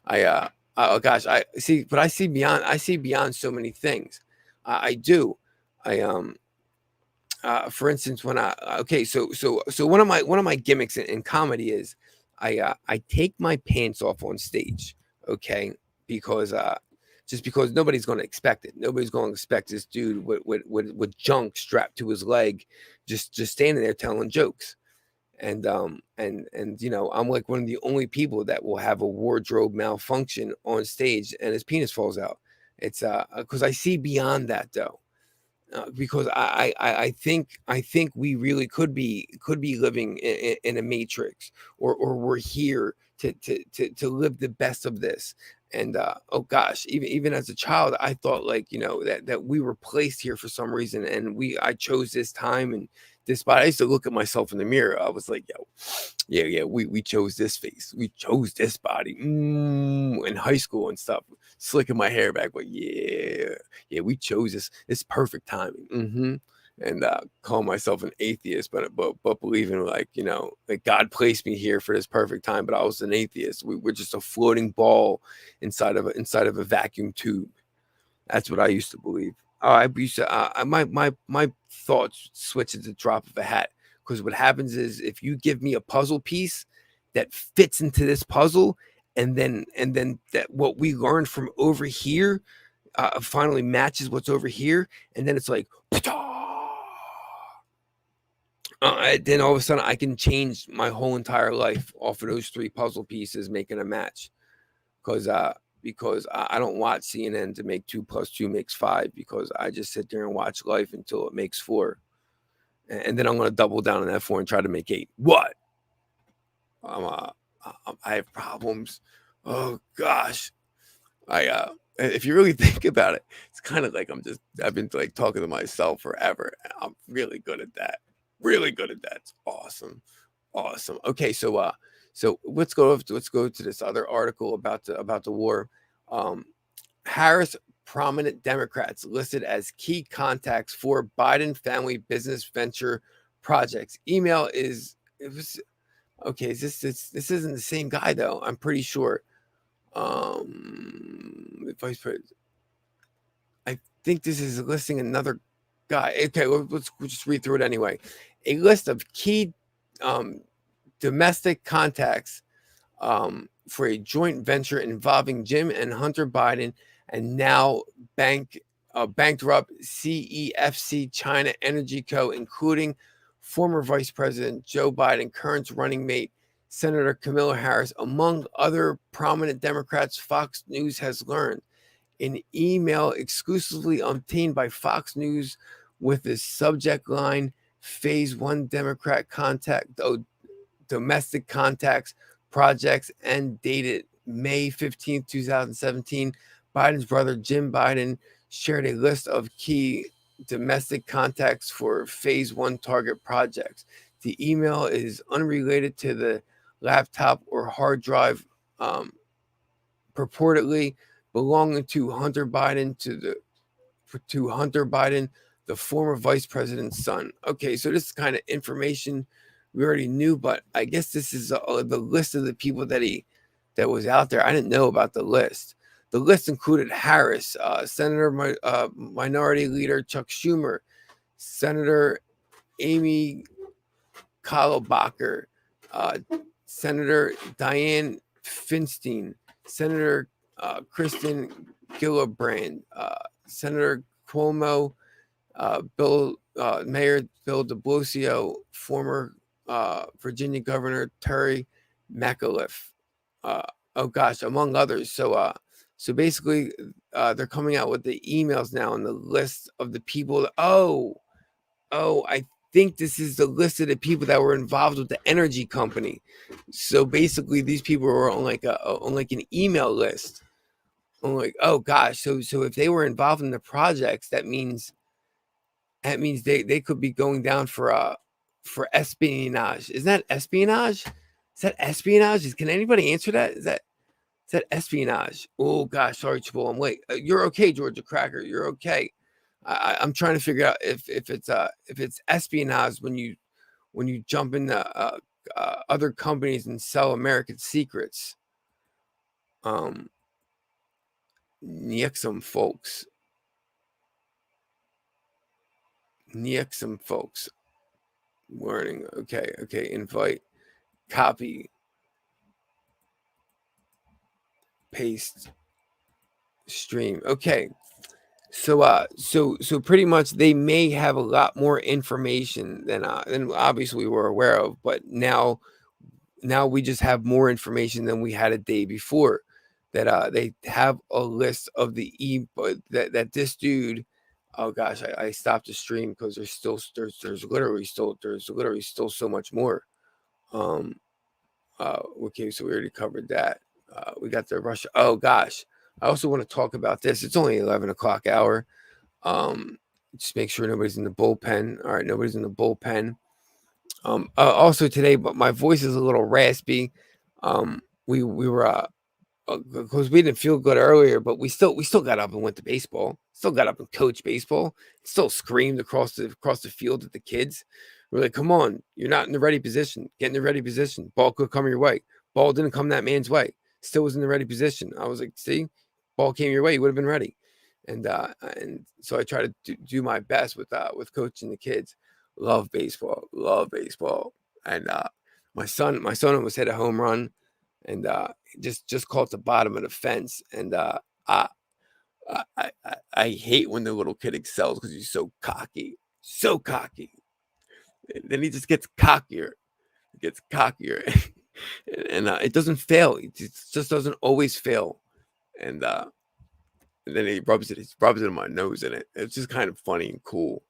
Oh gosh, I see, but I see beyond. I see beyond so many things. I do. I For instance, when okay, so one of my gimmicks in comedy is I take my pants off on stage, okay, because just because nobody's going to expect it. Nobody's going to expect this dude with junk strapped to his leg, just standing there telling jokes. And I'm like one of the only people that will have a wardrobe malfunction on stage and his penis falls out. It's because I see beyond that though. Because I think we really could be living in a matrix, or we're here to live the best of this. And oh gosh, even as a child, I thought, like, that we were placed here for some reason, and I chose this time and this body. I used to look at myself in the mirror. I was like, yo, yeah, we chose this face, we chose this body, in high school and stuff, slicking my hair back, but yeah, we chose this. It's perfect timing. And call myself an atheist, but believing, like, like God placed me here for this perfect time. But I was an atheist. We're just a floating ball inside of a vacuum tube. That's what I used to believe. I used to my thoughts switch at the drop of a hat, because what happens is, if you give me a puzzle piece that fits into this puzzle, and then that what we learned from over here finally matches what's over here, and then it's like, then all of a sudden I can change my whole entire life off of those three puzzle pieces making a match. Because I don't watch CNN to make 2 plus 2 makes 5, because I just sit there and watch life until it makes 4, and then I'm going to double down on that 4 and try to make 8. What? I have problems. Oh gosh. If you really think about it, it's kind of like I've been like talking to myself forever. And I'm really good at that. Really good at that. It's awesome. Awesome. Okay, so let's go to this other article about the war. Harris prominent Democrats listed as key contacts for Biden family business venture projects. Email is it was okay. This isn't the same guy though. I'm pretty sure. Vice President. I think this is listing another guy. Okay, we'll just read through it anyway. A list of key domestic contacts for a joint venture involving Jim and Hunter Biden, and now bankrupt CEFC China Energy Co., including former Vice President Joe Biden, current running mate Senator Kamala Harris, among other prominent Democrats, Fox News has learned. An email exclusively obtained by Fox News with the subject line Phase 1 Democrat contact, domestic contacts projects, and dated May 15th, 2017. Biden's brother Jim Biden shared a list of key domestic contacts for Phase 1 target projects. The email is unrelated to the laptop or hard drive purportedly belonging to Hunter Biden, the former vice president's son. Okay, so this is kind of information we already knew, but I guess this is the list of the people that was out there. I didn't know about the list. The list included Harris, Minority Leader Chuck Schumer, Senator Amy Kallenbacher, Senator Dianne Feinstein, Senator Kristen Gillibrand, Senator Cuomo, Mayor Bill de Blasio, former Virginia Governor Terry McAuliffe. Oh gosh, among others. So basically, they're coming out with the emails now and the list of the people. I think this is the list of the people that were involved with the energy company. So basically, these people were on like an email list. I'm like, oh gosh, so if they were involved in the projects, that means they could be going down for espionage. Isn't that espionage? Is that espionage? Can anybody answer that? Is that espionage? Oh gosh, sorry, Chipotle, I'm late. You're okay, Georgia Cracker. You're okay. I'm trying to figure out if it's espionage when you jump into other companies and sell American secrets. Some folks. Warning. Okay. Invite. Copy. Paste. Stream. Okay. So pretty much they may have a lot more information than obviously we're aware of, but now we just have more information than we had a day before. That they have a list of that this dude. Oh gosh, I stopped the stream because there's literally still so much more. Okay, so we already covered that. We got the Russia. Oh gosh, I also want to talk about this. It's only 11 o'clock hour. Just make sure nobody's in the bullpen. All right, nobody's in the bullpen. Also today, but my voice is a little raspy. We were because we didn't feel good earlier, but we still got up and went to baseball. Still got up and coached baseball. Still screamed across the field at the kids. We're like, come on, you're not in the ready position. Get in the ready position. Ball could come your way. Ball didn't come that man's way. Still was in the ready position. I was like, see, ball came your way. You would have been ready. And so I try to do my best with coaching the kids. Love baseball. And my son almost hit a home run, and just caught the bottom of the fence. And I hate when the little kid excels because he's so cocky. Then he just gets cockier. And it doesn't fail. It just doesn't always fail. And then he rubs it in my nose, and it's just kind of funny and cool.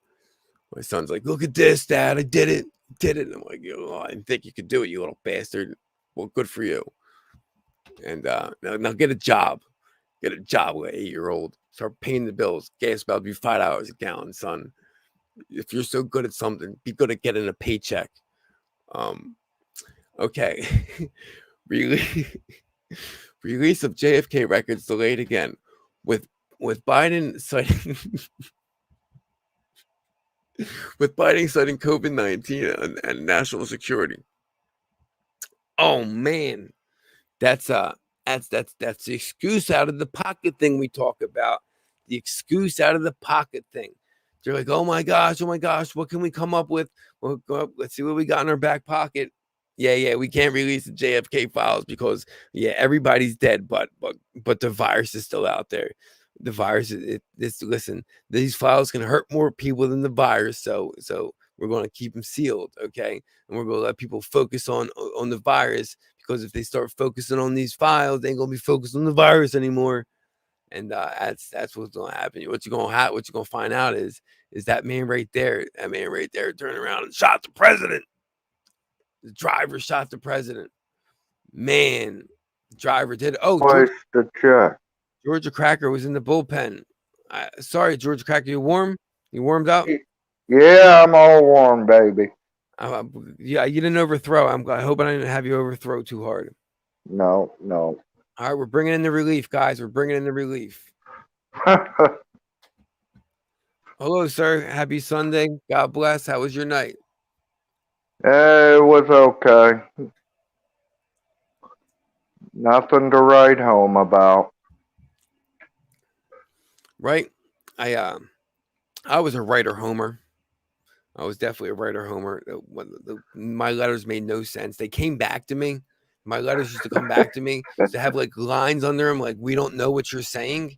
My son's like, "Look at this, Dad! I did it!" And I'm like, "Oh, I didn't think you could do it, you little bastard." Well, good for you. And now get a job. Get a job with an 8-year-old. Start paying the bills. Gas about to be $5 a gallon, son. If you're so good at something, be good at getting a paycheck. Okay. Release of JFK records delayed again, with Biden citing COVID-19 and national security. Oh man, that's the excuse out of the pocket thing we talk about. The excuse out of the pocket thing. They're like, oh my gosh, what can we come up with? Well, let's see what we got in our back pocket. Yeah, we can't release the JFK files because everybody's dead, but the virus is still out there. The virus listen, these files can hurt more people than the virus, so we're going to keep them sealed, okay? And we're going to let people focus on the virus, because if they start focusing on these files, they ain't going to be focused on the virus anymore. And that's what's going to happen. What you're going to find out is that man right there turned around and shot the president. The driver shot the president. Man, the driver did. Oh, Georgia Cracker was in the bullpen. Sorry, Georgia Cracker, you warm? You warmed up? Yeah, I'm all warm, baby. Yeah, you didn't overthrow. I hope I didn't have you overthrow too hard. No. All right, we're bringing in the relief, guys. We're bringing in the relief. Hello, sir. Happy Sunday. God bless. How was your night? It was okay. Nothing to write home about. right? I was a writer homer. I was definitely a writer homer. My letters made no sense. They came back to me. My letters used to come back to me. Used to have like lines under them, like "We don't know what you're saying."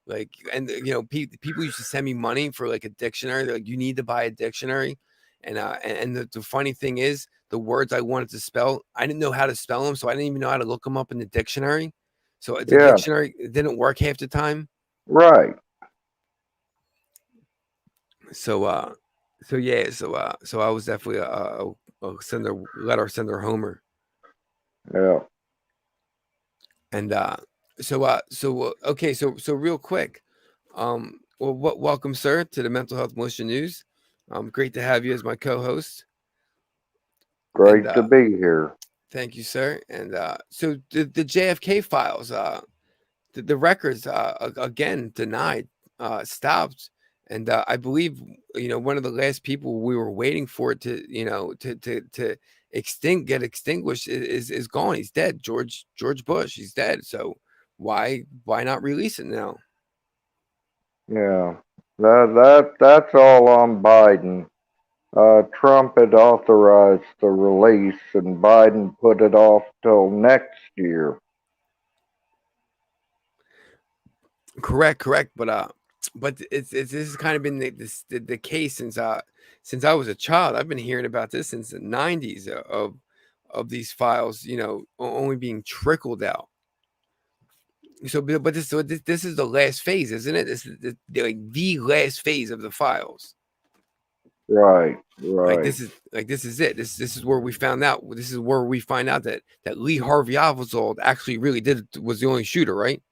Like, and people used to send me money for like a dictionary. They're like, "You need to buy a dictionary." And the funny thing is, the words I wanted to spell, I didn't know how to spell them, so I didn't even know how to look them up in the dictionary. So the Yeah, dictionary didn't work half the time. right. So yeah, so I was definitely a letter sender homer. Yeah. And okay, so real quick, welcome, sir, to the Mental Health Militia News. Great to have you as my co-host. And Great to be here. thank you, sir. And so the JFK files, the records, again denied, stopped, and I believe one of the last people we were waiting for it to to get extinguished is gone. He's dead. George Bush. He's dead. So why not release it now? Yeah. That's all on Biden. Trump had authorized the release, and Biden put it off till next year. Correct, but it's this has kind of been the case since I was a child. I've been hearing about this since the '90s of these files, only being trickled out. But this is the last phase, isn't it? This is like the last phase of the files. Right, Like right. this is it. This is where we found out. This is where we find out that Lee Harvey Oswald actually really was the only shooter, right?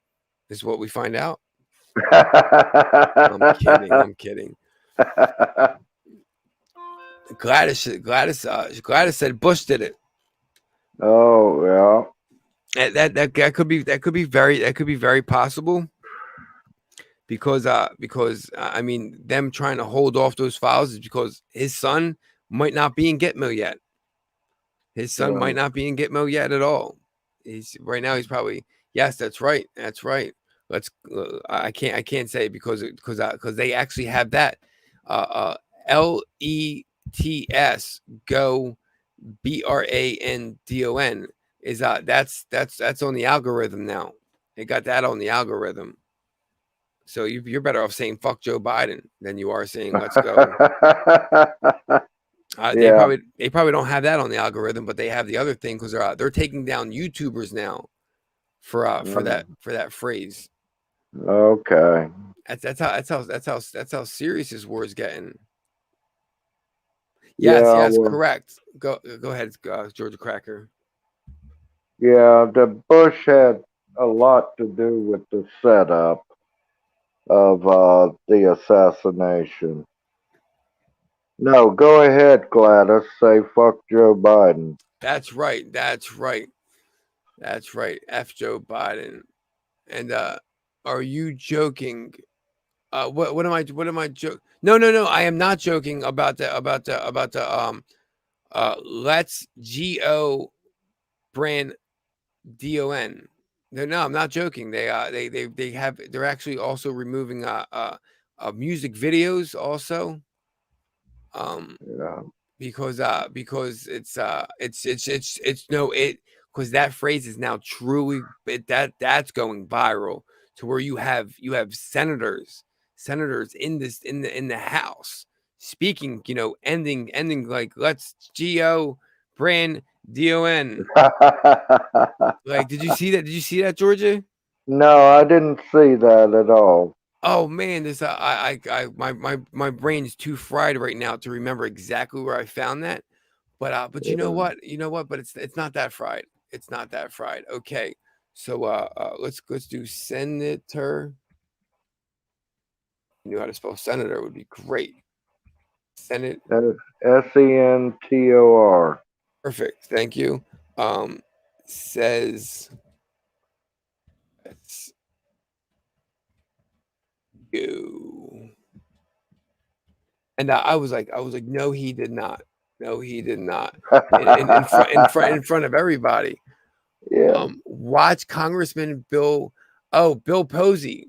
This is what we find out. I'm kidding. I'm kidding. Gladys said Bush did it. Oh, That could be very possible because I mean, them trying to hold off those files is because his son might not be in Gitmo yet. His son yeah. might not be in Gitmo yet at all. He's right now. He's probably yes. That's right. That's right. Let's. I can't say because they actually have that. LETS go BRANDON is that's on the algorithm now. They got that on the algorithm. So you're better off saying fuck Joe Biden than you are saying let's go. They Yeah. probably don't have that on the algorithm, but they have the other thing because they're taking down YouTubers now for that phrase. Okay. That's how serious this war is getting. Yes, Yeah. yes, Well, correct. Go ahead, Georgia Cracker. yeah. The Bush had a lot to do with the setup of the assassination. No, go ahead, Gladys. Say fuck Joe Biden. That's right. That's right. That's right. F Joe Biden. And are you joking? What am I joking? No. I am not joking about the let's GO brand DON. No, I'm not joking. They're actually also removing music videos also. Yeah. Because it's no it because that phrase is now truly that's going viral to where you have senators in the House speaking, ending like let's go brand DON. Like, did you see that? Did you see that, Georgia? No, I didn't see that at all. Oh man, this my brain is too fried right now to remember exactly where I found that. But you know Yeah. what? You know what? But it's not that fried. It's not that fried. Okay. So let's do senator. You knew how to spell senator would be great. Senate. Sentor. Perfect. Thank you. Says let's go. And I was like, no, he did not. No, he did not. In front of everybody. Yeah. Watch Congressman Bill Posey.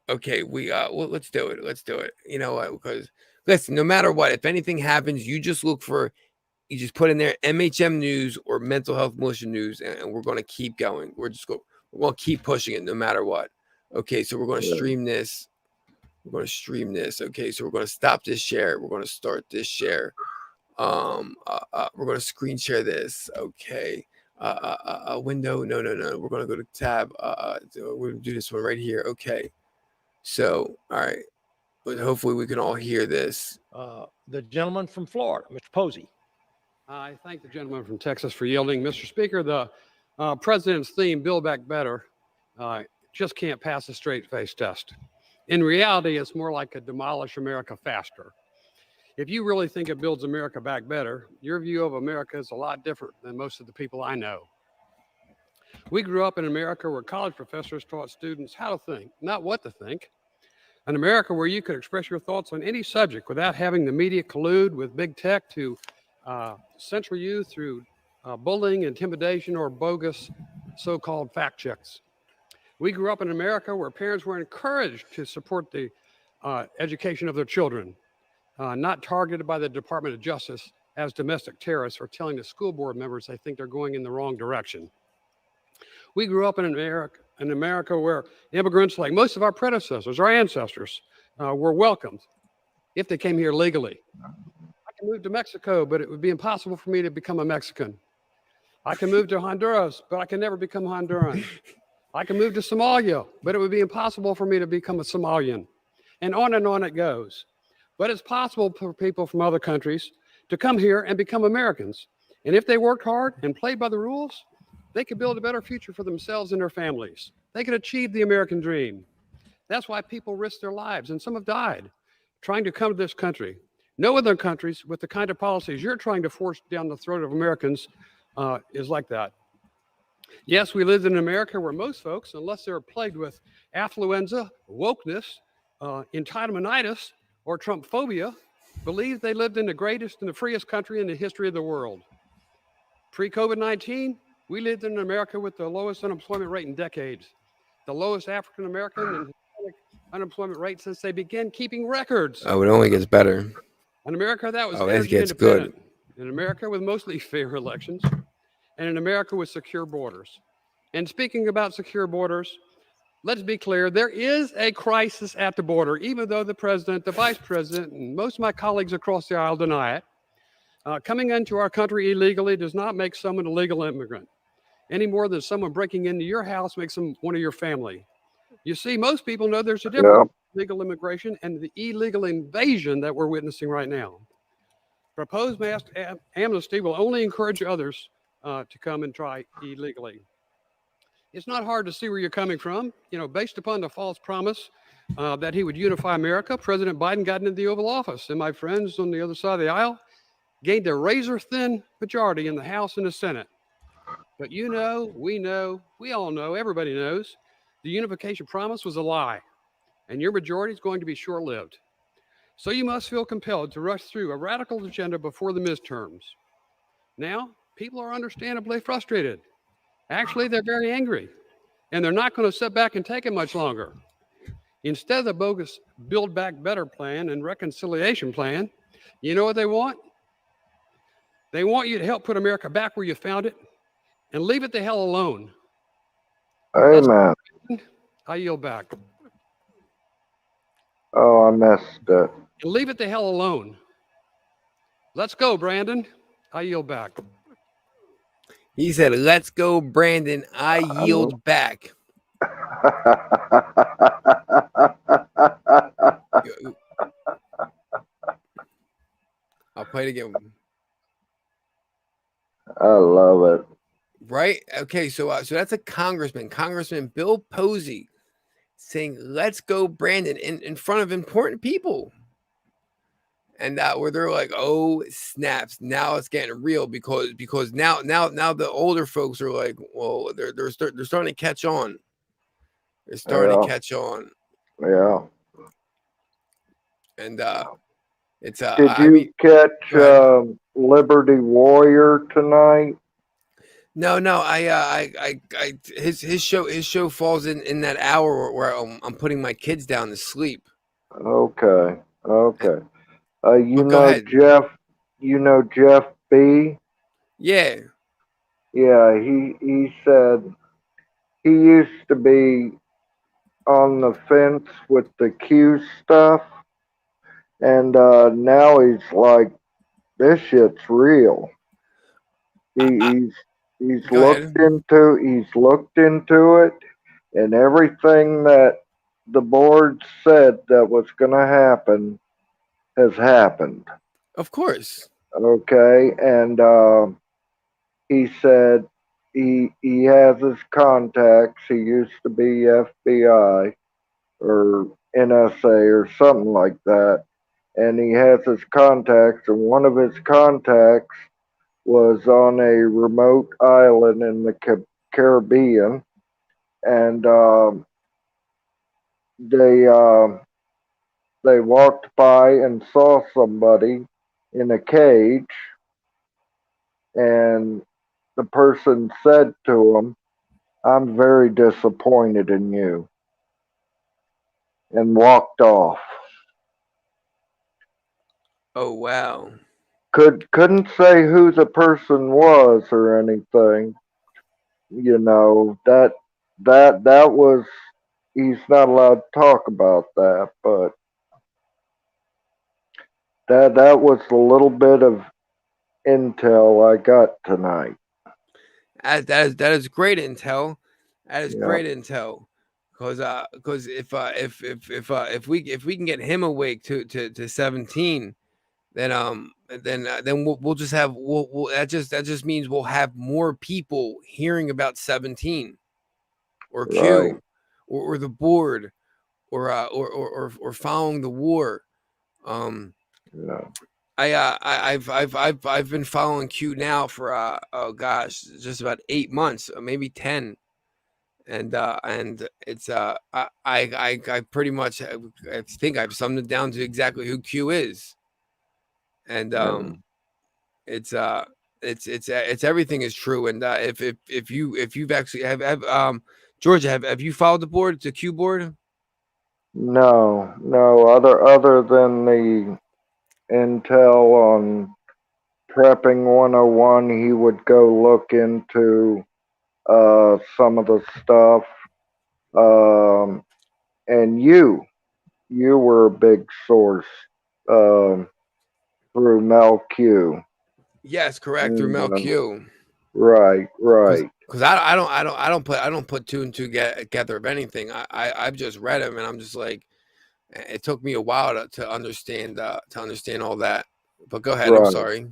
Okay, well, let's do it. Let's do it. You know what? Because listen, no matter what, if anything happens, you just put in there MHM News or Mental Health Militia News, and we're going to keep going. We're going to keep pushing it no matter what. Okay, so we're going to Yeah. stream this. We're going to stream this. Okay, so we're going to stop this share. We're going to start this share. We're going to screen share this. Okay. Window. No. We're going to go to tab. We're going to do this one right here. Okay. So, all right. But hopefully we can all hear this. The gentleman from Florida, Mr. Posey. I thank the gentleman from Texas for yielding. Mr. Speaker, the president's theme, Build Back Better, just can't pass a straight face test. In reality, it's more like a demolish America faster. If you really think it builds America back better, your view of America is a lot different than most of the people I know. We grew up in America where college professors taught students how to think, not what to think. An America where you could express your thoughts on any subject without having the media collude with big tech to censor you through bullying, intimidation, or bogus so-called fact checks. We grew up in America where parents were encouraged to support the education of their children, not targeted by the Department of Justice as domestic terrorists or telling the school board members they think they're going in the wrong direction. We grew up in America where immigrants, like most of our predecessors, our ancestors, were welcomed if they came here legally. I can move to Mexico, but it would be impossible for me to become a Mexican. I can move to Honduras, but I can never become Honduran. I can move to Somalia, but it would be impossible for me to become a Somalian. And on it goes. But it's possible for people from other countries to come here and become Americans. And if they worked hard and played by the rules, they could build a better future for themselves and their families. They could achieve the American dream. That's why people risk their lives, and some have died, trying to come to this country. No other countries with the kind of policies you're trying to force down the throat of Americans is like that. Yes, we live in America where most folks, unless they're plagued with affluenza, wokeness, entitlementitis, or Trump phobia, believe they lived in the greatest and the freest country in the history of the world. Pre-COVID-19, we lived in America with the lowest unemployment rate in decades, the lowest African American and Hispanic unemployment rate since they began keeping records. Oh, it only gets better. In America, that was it gets good. In America, with mostly fair elections, and in America with secure borders. And speaking about secure borders, let's be clear, there is a crisis at the border, even though the president, the vice president, and most of my colleagues across the aisle deny it. Coming into our country illegally does not make someone a legal immigrant, any more than someone breaking into your house makes them one of your family. You see, most people know there's a difference between legal immigration and the illegal invasion that we're witnessing right now. Proposed mass amnesty will only encourage others to come and try illegally. It's not hard to see where you're coming from. You know, based upon the false promise that he would unify America, President Biden got into the Oval Office, and my friends on the other side of the aisle gained a razor-thin majority in the House and the Senate. But you know, we all know, everybody knows, the unification promise was a lie, and your majority is going to be short-lived. So you must feel compelled to rush through a radical agenda before the midterms. Now, people are understandably frustrated. Actually, they're very angry, and they're not going to sit back and take it much longer. Instead of the bogus Build Back Better plan and reconciliation plan, you know what they want? They want you to help put America back where you found it and leave it the hell alone. Amen. I yield back. Oh, I missed it. And leave it the hell alone. Let's go, Brandon. I yield back. He said, "Let's go, Brandon. I yield back." I'll play it again. I love it. Right? Okay, so that's a Congressman Bill Posey, saying, "Let's go, Brandon," in front of important people. And where they're like, "Oh, snaps! Now it's getting real because now the older folks are like, well, they're starting to catch on. They're starting to catch on." Yeah. And it's Did you catch Liberty Warrior tonight? No, no, his show falls in that hour where I'm putting my kids down to sleep. Okay, Eh, okay. You But go know ahead. Jeff. You know Jeff B. Yeah. Yeah, he said he used to be on the fence with the Q stuff, and now he's like, this shit's real. He, I, I, he's go ahead. he's looked into it, and everything that the board said that was going to happen has happened. Of course. Okay, and he said he has his contacts. He used to be FBI or NSA or something like that, and he has his contacts. And one of his contacts was on a remote island in the Caribbean, and they they walked by and saw somebody in a cage, and the person said to him, "I'm very disappointed in you," and walked off. Oh wow. Couldn't say who the person was or anything. You know that was, he's not allowed to talk about that, but that was a little bit of intel I got tonight. That is great intel. That is Yeah, great intel. Cause if we can get him awake to 17, then we'll just have we'll that just means we'll have more people hearing about 17 or right. Q or the board or following the war. Um, Yeah, I've been following Q now for oh gosh, just about 8 months, maybe 10, and it's I pretty much I think I've summed it down to exactly who Q is, and yeah. it's everything is true, and if you've actually have Georgia, have you followed the board, the Q board? No, no. Other than the intel on prepping 101, he would go look into some of the stuff. Um, and you were a big source um, through Mel Q. Yes, correct, through And, Mel Q. right, Because right, because I don't put two and two together of anything. I've just read them and I'm just like, it took me a while to understand all that. But go ahead. I'm right, sorry.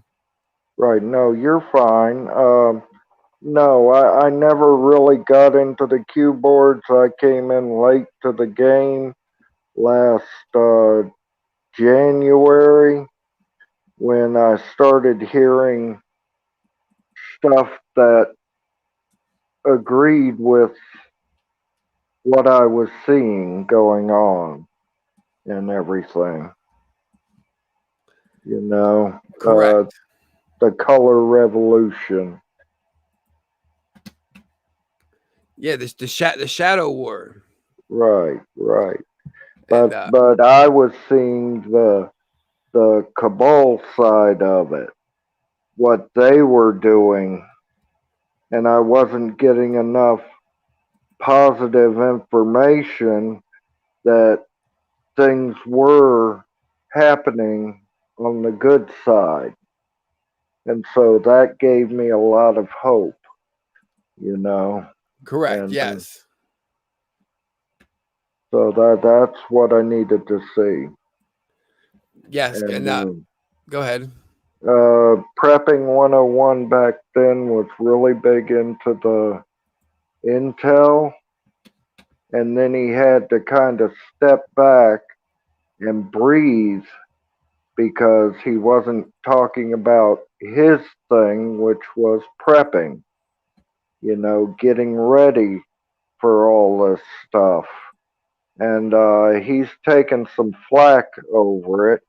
right. No, you're fine. No, I never really got into the Q boards. I came in late to the game last January when I started hearing stuff that agreed with what I was seeing going on and everything. You know, Correct. the color revolution. Yeah, the Shadow War, Right, right. and But I was seeing the cabal side of it, what they were doing, and I wasn't getting enough positive information that things were happening on the good side. And so that gave me a lot of hope, you know. correct. And Yes, so that's what I needed to see. yes, And and go ahead. prepping 101 back then was really big into the intel. And then he had to kind of step back and breathe because he wasn't talking about his thing, which was prepping, you know, getting ready for all this stuff. And he's taken some flack over it,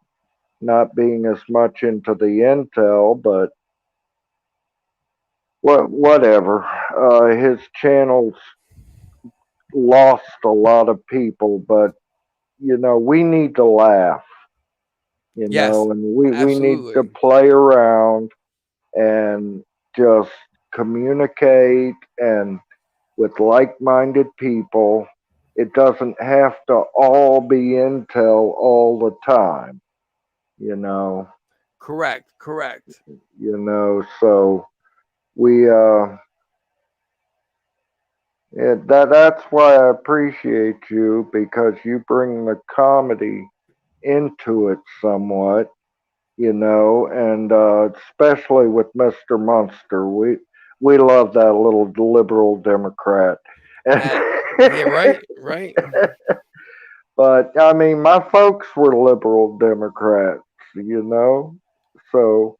not being as much into the intel, but whatever. His channels lost a lot of people, but we need to laugh, Yes, and we need to absolutely. play around and just communicate and with like-minded people. It doesn't have to all be intel all the time, you know. Correct. Correct. So we that's why I appreciate you, because you bring the comedy into it somewhat, and especially with Mr. Munster. We love that little liberal Democrat. Uh, yeah. Right. Right. But I mean, my folks were liberal Democrats, so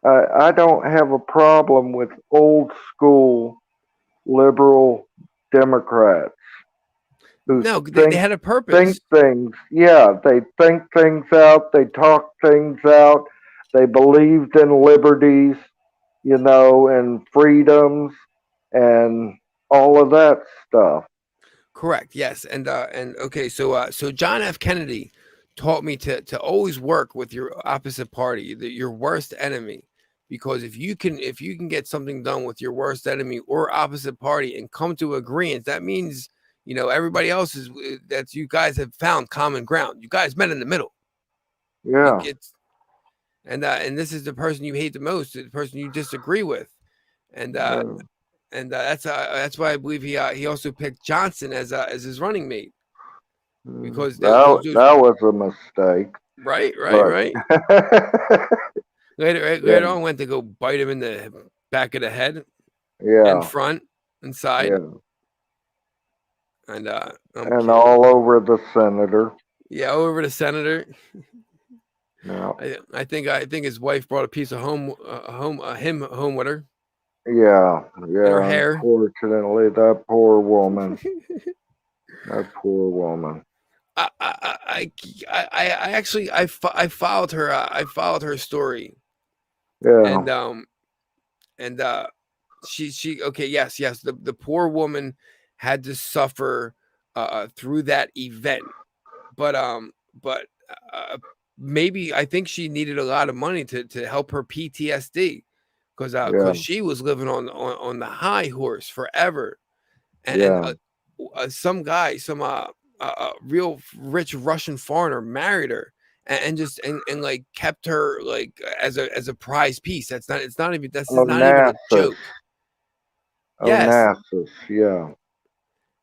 I don't have a problem with old school liberal Democrats who No, they think had a think purpose. things. Yeah, they think things out. They talk things out. They believed in liberties, and freedoms and all of that stuff. Correct. Yes. And okay. So John F. Kennedy taught me to always work with your opposite party, your worst enemy, because if you can get something done with your worst enemy or opposite party and come to agreement, that means everybody else is that you guys have found common ground. You guys met in the middle. Yeah. It's and this is the person you hate the most, the person you disagree with, and Yeah. that's why I believe he also picked Johnson as his running mate, because those That was a mistake, right, right, but right. yeah, Later on, went to go bite him in the back of the head and yeah, front and side, yeah, and I'm and kidding. all over the senator. Yeah, over the senator. Yeah, I think his wife brought a piece of him home with her yeah, in her yeah. hair. Unfortunately, that poor woman. That poor woman. I actually I followed her. I followed her story, Yeah, and she okay, yes, the poor woman had to suffer through that event, but uh, maybe I think she needed a lot of money to help her PTSD, yeah, because she was living on the high horse forever, and yeah. some guy, some real rich Russian foreigner married her, and like kept her like as a prize piece. This is not even a Onassis. joke. Yes, Onassis. Yeah.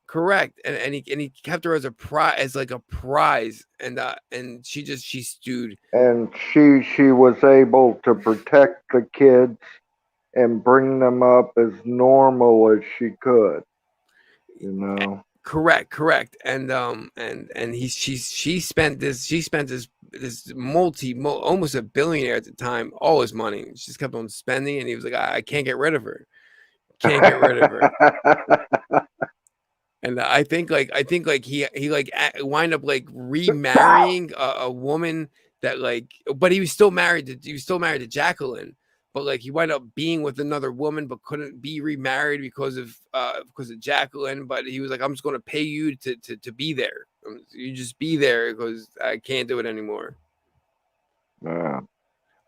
correct. And he kept her as a prize, as like a prize, and she stewed. And she was able to protect the kids and bring them up as normal as she could. You know. Correct. And she spent this almost a billionaire at the time, all his money. She just kept on spending, and he was like, I can't get rid of her. Can't get rid of her. And I think like he like wind up like remarrying a woman that like, but he was still married to Jacqueline, but like he wind up being with another woman, but couldn't be remarried because of Jacqueline. But he was like, I'm just going to pay you to be there. You just be there because I can't do it anymore. Yeah.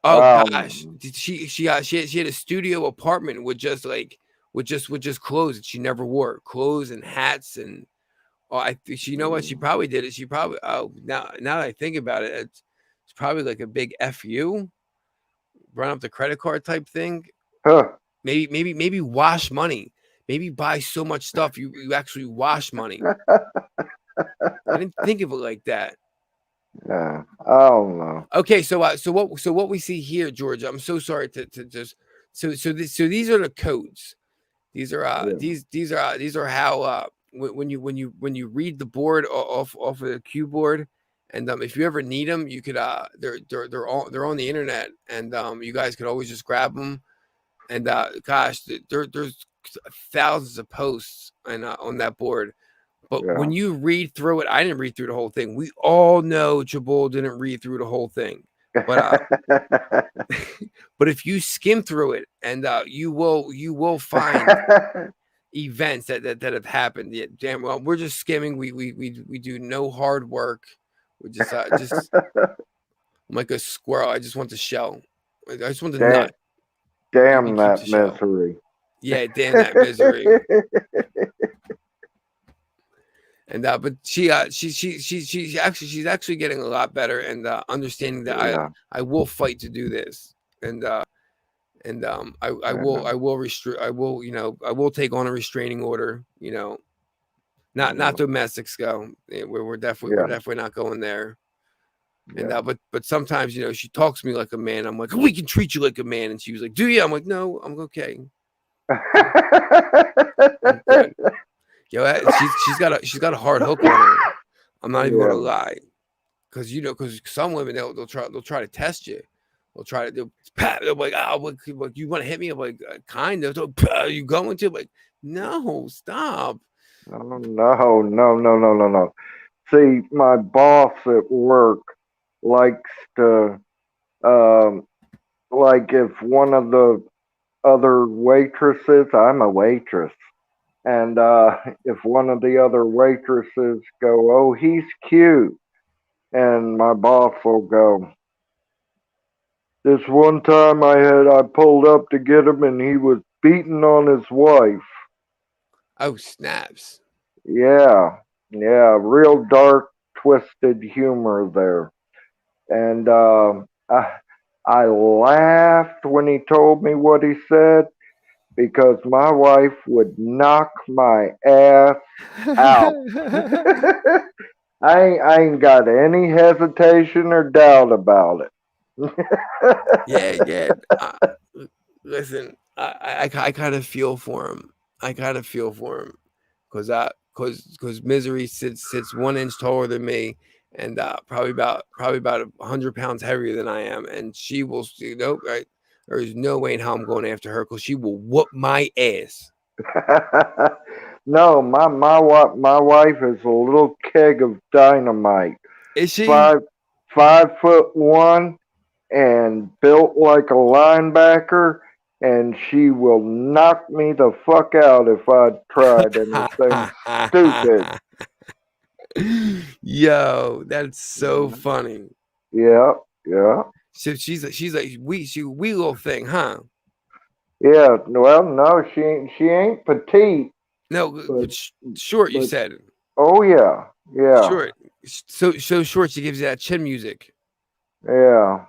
Oh gosh, Um, she had a studio apartment with just clothes that she never wore, clothes and hats. And oh, you know what? She probably did it. She probably, now that I think about it, it's probably like a big FU, run up the credit card type thing. huh, Maybe wash money. Maybe buy so much stuff you actually wash money. I didn't think of it like that. yeah. I don't know. Okay, so what we see here, Georgia. I'm so sorry to just so these are the codes. These are Yeah. these are how when you read the board off of the cue board, and if you ever need them, you could they're on the internet, and you guys could always just grab them. And gosh, there's thousands of posts on that board. But Yeah. when you read through it, I didn't read through the whole thing. We all know Jabul didn't read through the whole thing, but But if you skim through it, and you will find events that have happened. Yeah, damn well, we're just skimming. We do no hard work. We just I'm like a squirrel. I just want the shell. I just want the damn, nut. damn keep that the shell. misery. Yeah, damn that misery. And but she's actually getting a lot better and understanding that Yeah. I will fight to do this. And I will restrict, I will, I will take on a restraining order, not domestics go. We're definitely not going there. And but sometimes, she talks to me like a man. I'm like, we can treat you like a man. And she was like, do you? I'm like, no, I'm okay. I'm good. She's got a hard hook on her. I'm not even gonna lie, because because some women they'll try to test you. They'll be like, oh, you want to hit me? I'm like, kind of. Are you going to? I'm like, no, stop. No. See, my boss at work likes to, like if one of the other waitresses, I'm a waitress, and if one of the other waitresses go, oh, he's cute, and my boss will go, this one time I pulled up to get him and he was beating on his wife. Oh, snaps. Yeah, real dark, twisted humor there. And I laughed when he told me what he said because my wife would knock my ass out. I ain't got any hesitation or doubt about it. Yeah. Listen, I kind of feel for him. Because Misery sits 1 inch taller than me, and probably about 100 pounds heavier than I am, and she will, right? There's no way in how I'm going after her because she will whoop my ass. No, my wife is a little keg of dynamite. Is she 5'1" and built like a linebacker, and she will knock me the fuck out if I tried anything stupid. Yo, that's so funny. Yeah. So she's like we little thing, huh? Yeah. Well, no, she ain't petite. No, but short. You said. Oh yeah. Short. So short. She gives you that chin music. Yeah.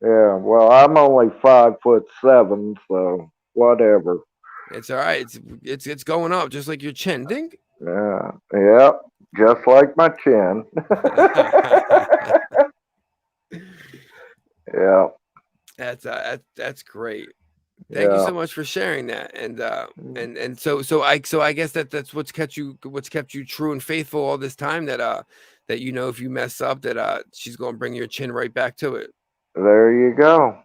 Well, I'm only 5'7", so whatever. It's all right. It's going up just like your chin. Ding. Yeah. Just like my chin. Yeah. That's great. Thank you so much for sharing that. And so I guess that's what's kept you true and faithful all this time, that if you mess up that she's going to bring your chin right back to it. There you go.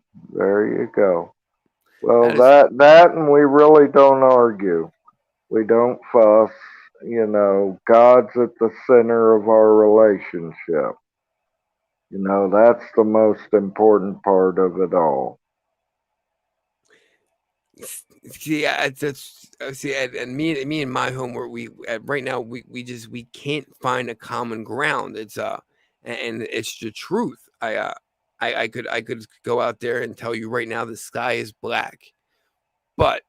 Well, that and we really don't argue. We don't fuss. God's at the center of our relationship. That's the most important part of it all. See, and me and my home where right now we can't find a common ground. It's and it's the truth. I could go out there and tell you right now the sky is black, but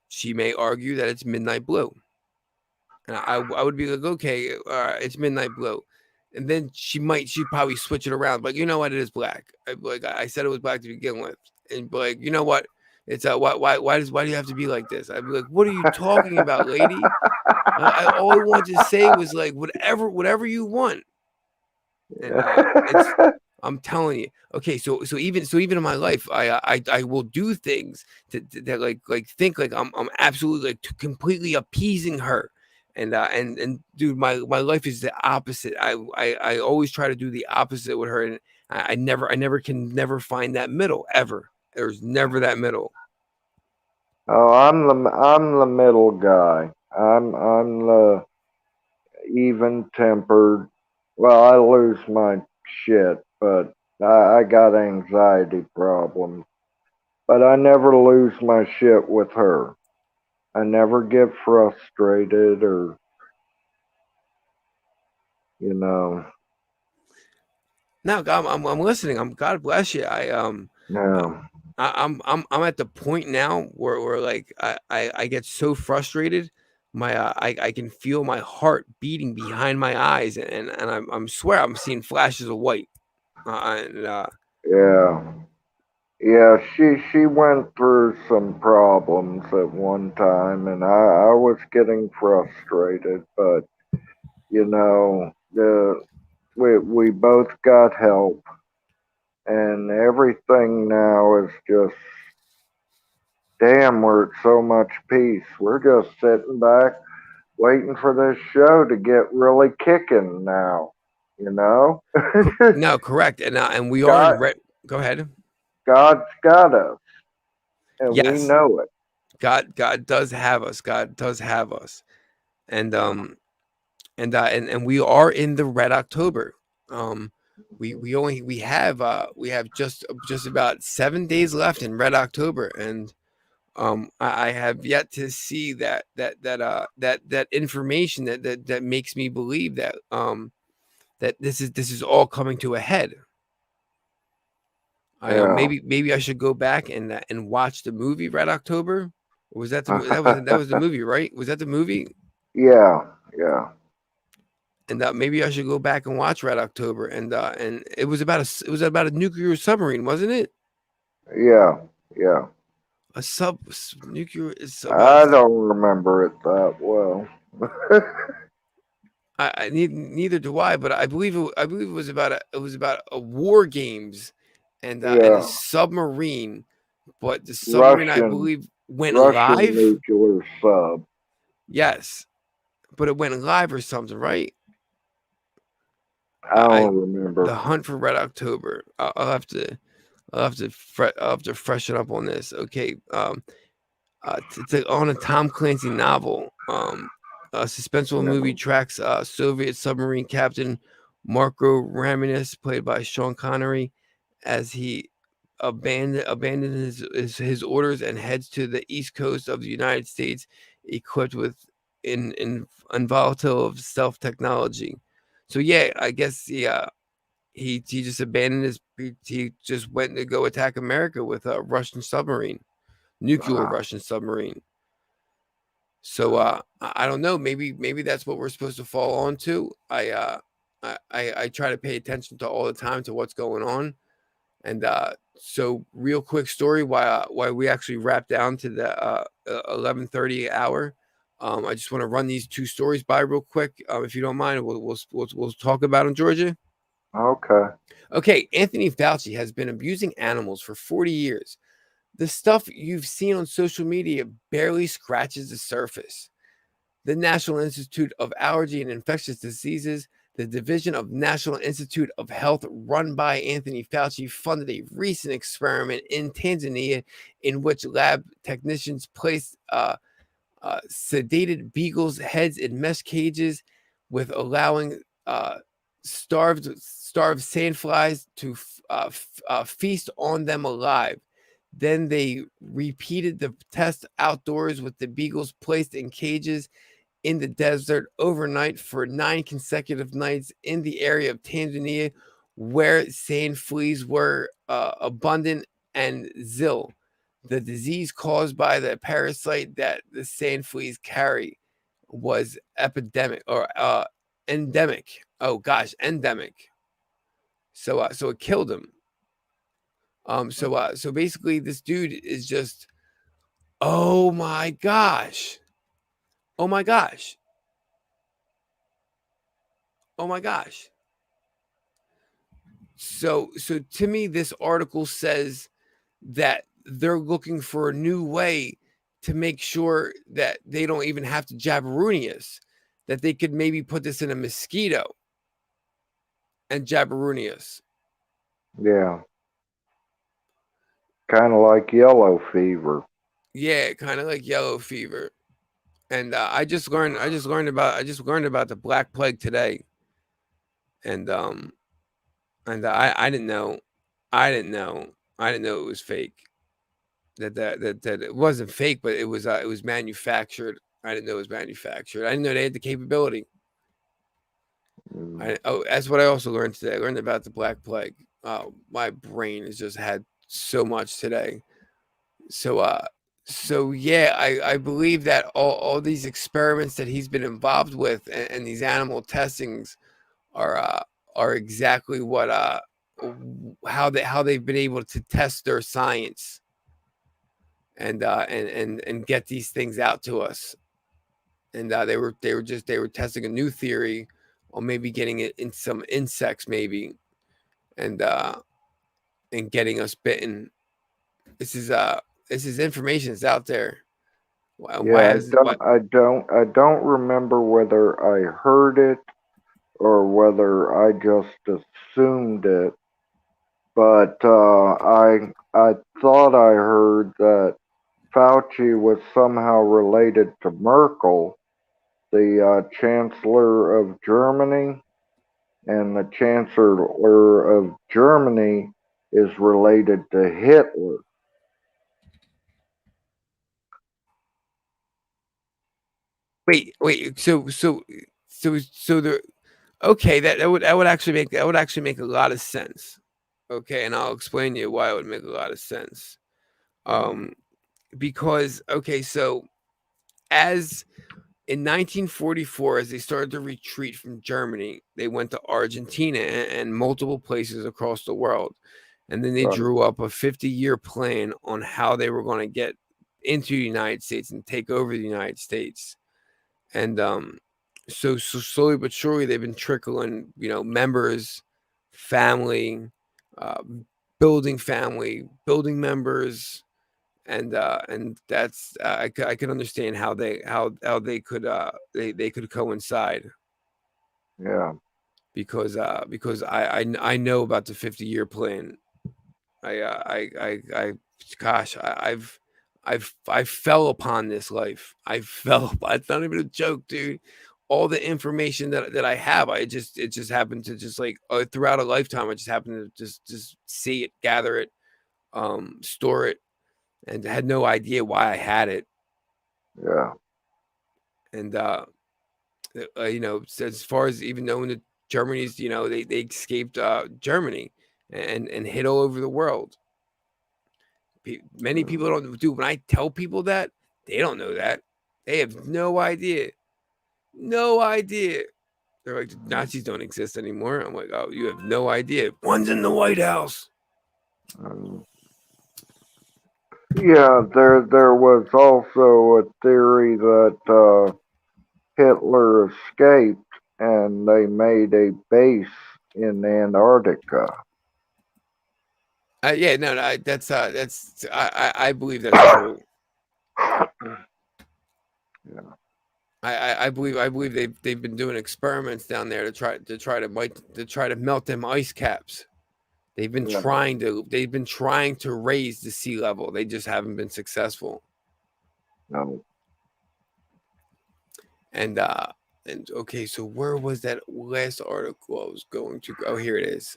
she may argue that it's midnight blue, and I would be like, okay, it's midnight blue. And then she'd probably switch it around. Like, you know what? It is black. I said it was black to begin with. And be like, you know what? It's why do you have to be like this? I'd be like, what are you talking about, lady? All I wanted to say was like, whatever you want. And I'm telling you. Okay, so even in my life, I will do things that like think like I'm absolutely like completely appeasing her. And dude, my life is the opposite. I always try to do the opposite with her, and I never find that middle ever. There's never that middle. Oh, I'm the middle guy. I'm the even tempered. Well, I lose my shit, but I got anxiety problems. but I never lose my shit with her. I never get frustrated or, you know, No, I'm listening. God bless you. yeah, I'm at the point now where like I get so frustrated. I can feel my heart beating behind my eyes, and I'm swear I'm seeing flashes of white. And yeah. Yeah, she went through some problems at one time, and I was getting frustrated, but you know, we both got help, and everything now is just damn. We're at so much peace. We're just sitting back, waiting for this show to get really kicking now. You know, no, correct. And we are in God, red. Go ahead. God's got us, and we Yes, know it. God does have us. God does have us. And and we are in the red October. We have just about 7 days left in red October, and I have yet to see that information that makes me believe that this is all coming to a head. Yeah. Maybe I should go back and watch the movie Red October. Or was that was the movie, right? Was that the movie? Yeah, yeah, And maybe I should go back and watch Red October. And it was about a nuclear submarine, wasn't it? yeah, yeah. Nuclear is about. I don't remember it that well. Neither do I, but I believe it was about a war games, and a Yeah, submarine. But the submarine, I Russian believe, went Russian live. nuclear sub. Yes, but it went live or something, right? I I don't remember. The Hunt for Red October. I'll have to freshen up on this. Okay. It's on a Tom Clancy novel. A suspenseful movie tracks Soviet submarine captain Marco Ramirez, played by Sean Connery, as he abandoned his orders and heads to the east coast of the United States, equipped with in volatile of stealth technology. So yeah, I guess he just abandoned he just went to go attack America with a Russian submarine, nuclear Wow. Russian submarine. So I don't know. Maybe that's what we're supposed to fall on to. I try to pay attention to all the time to what's going on. And so real quick story why we actually wrap down to the 11:30 hour. I just want to run these two stories by real quick, if you don't mind. We'll talk about them, Georgia. Okay. Okay, Anthony Fauci has been abusing animals for 40 years. The stuff you've seen on social media barely scratches the surface. The National Institute of Allergy and Infectious Diseases, the Division of National Institute of Health run by Anthony Fauci, funded a recent experiment in Tanzania in which lab technicians placed sedated beagles' heads in mesh cages, with allowing starved sandflies to feast on them alive. Then they repeated the test outdoors with the beagles placed in cages in the desert overnight for 9 consecutive nights in the area of Tanzania where sand fleas were abundant and ZIL, the disease caused by the parasite that the sand fleas carry, was epidemic or endemic. Oh gosh, endemic. So it killed him. So basically this dude is just, oh my gosh. Oh my gosh. Oh my gosh. So to me, this article says that they're looking for a new way to make sure that they don't even have to jabberoonie us, that they could maybe put this in a mosquito and jabberoonie us. Yeah. Kind of like yellow fever. Yeah, kind of like yellow fever. And I just learned about the Black Plague today, and I didn't know, I didn't know it was fake. that it wasn't fake, but it was manufactured. I didn't know it was manufactured. I didn't know they had the capability. Mm. That's what I also learned today. I learned about the Black Plague. My brain has just had so much today. So yeah, I believe that all these experiments that he's been involved with and these animal testings are exactly what how they've been able to test their science and get these things out to us. And they were testing a new theory on maybe getting it in some insects maybe and getting us bitten. This is information that's out there. Why Yeah, has what I don't remember whether I heard it or whether I just assumed it, but I thought I heard that Fauci was somehow related to Merkel, the Chancellor of Germany, and the Chancellor of Germany is related to Hitler. wait so there okay that would actually make a lot of sense. Okay, and I'll explain to you why it would make a lot of sense. Um because okay, so as in 1944, as they started to retreat from Germany, they went to Argentina and multiple places across the world. And then they Right. drew up a 50-year plan on how they were going to get into the United States and take over the United States. And so slowly but surely, they've been trickling, members, family, uh, building members, and that's I could understand how they could they could coincide Yeah. because I know about the 50-year plan. I gosh, I fell upon this life. I fell. It's not even a joke, dude. All the information that I have, it just happened to just like throughout a lifetime. I just happened to just see it, gather it, store it, and had no idea why I had it. Yeah. And so as far as even knowing that Germany's, they escaped Germany and hit all over the world. Many people don't do. When I tell people that, they don't know that. They have no idea. No idea. They're like, Nazis don't exist anymore. I'm like, oh, you have no idea. One's in the White House. Yeah, there was also a theory that Hitler escaped and they made a base in Antarctica. Yeah, no, that's I believe that's true. Yeah. I believe they've been doing experiments down there to try to melt them ice caps. They've been Yeah. trying to raise the sea level. They just haven't been successful. No. And okay, so where was that last article I was going to? Oh, here it is.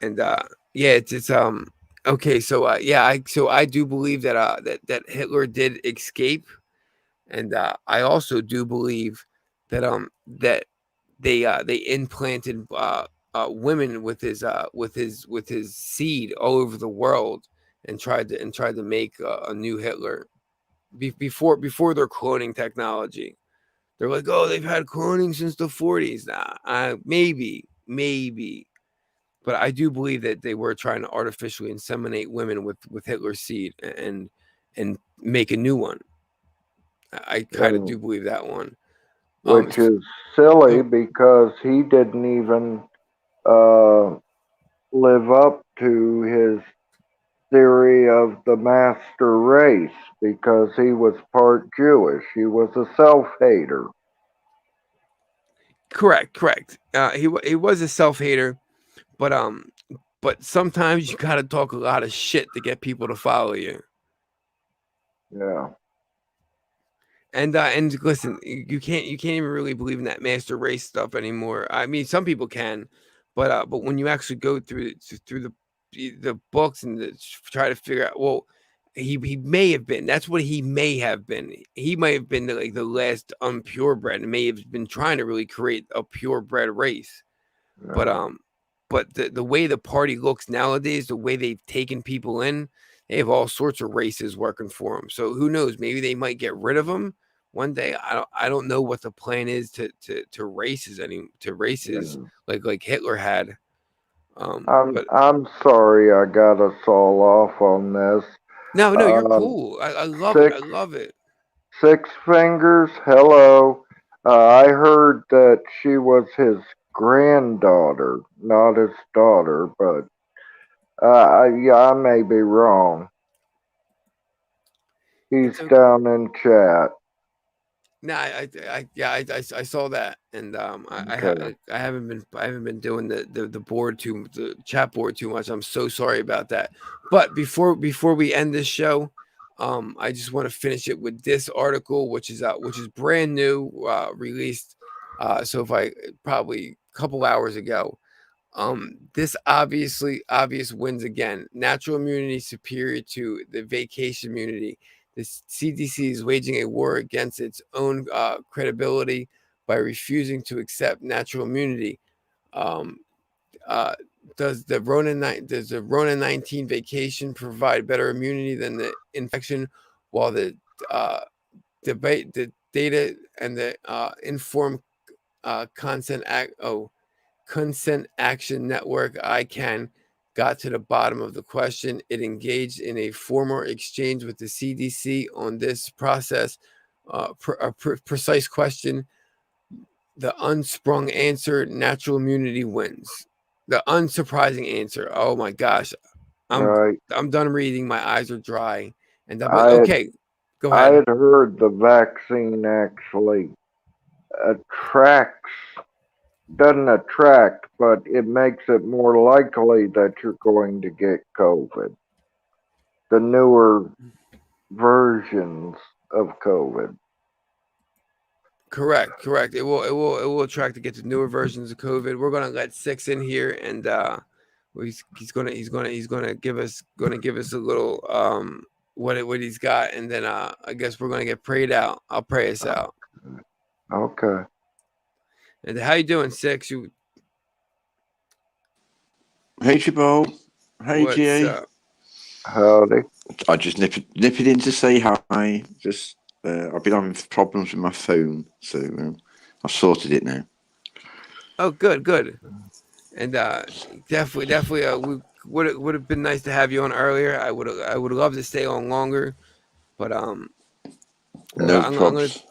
And yeah, it's okay, so yeah, I do believe that that Hitler did escape, and I also do believe that that they implanted women with his seed all over the world and tried to make a new Hitler before their cloning technology. They're like, oh, they've had cloning since the 40s. Nah, maybe, but I do believe that they were trying to artificially inseminate women with Hitler's seed and make a new one. I kind of do believe that one. Which is silly because he didn't even live up to his theory of the master race because he was part Jewish. He was a self-hater. Correct. He was a self-hater, but sometimes you got to talk a lot of shit to get people to follow you. Yeah. And listen, you can't even really believe in that master race stuff anymore. I mean, some people can, but when you actually go through the books and try to figure out. Well, he may have been. That's what he may have been. He might have been like the last unpurebred, and may have been trying to really create a purebred race. But the way the party looks nowadays, the way they've taken people in, they have all sorts of races working for them. So who knows? Maybe they might get rid of them one day. I don't know what the plan is to races like Hitler had. But I'm sorry I got us all off on this. no, you're Um, cool. I love it. I love it. Six Fingers, hello. I heard that she was his granddaughter, not his daughter, but yeah, I may be wrong. He's down in chat. No, I saw that, and Okay. I haven't been doing the chat board too much. I'm so sorry about that. But before we end this show, I just want to finish it with this article, which is brand new, released. So if I probably a couple hours ago. This obvious wins again. Natural immunity superior to the vacation immunity. The CDC is waging a war against its own credibility by refusing to accept natural immunity. Um, does the Rona 19 vacation provide better immunity than the infection? While the debate, the data, and the informed consent action network ICANN got to the bottom of the question. It engaged in a formal exchange with the CDC on this process. Precise question. The unsprung answer: natural immunity wins. The unsurprising answer. Oh my gosh, Right. I'm done reading. My eyes are dry. And I go I ahead. had heard the vaccine actually attracts, doesn't attract, but it makes it more likely that you're going to get COVID. The newer versions of COVID. Correct. It will attract to get to newer versions of COVID. We're gonna let Six in here, and he's gonna give us a little what he's got, and then I guess we're gonna get prayed out. I'll pray us out. Okay. And how you doing, Six? Hey, Triple. Hey, What's GA. up? Howdy. I just nip it in to say hi. Just I've been having problems with my phone, so I've sorted it now. Oh, good. And definitely, we would have been nice to have you on earlier. I would love to stay on longer, but No I'm problems.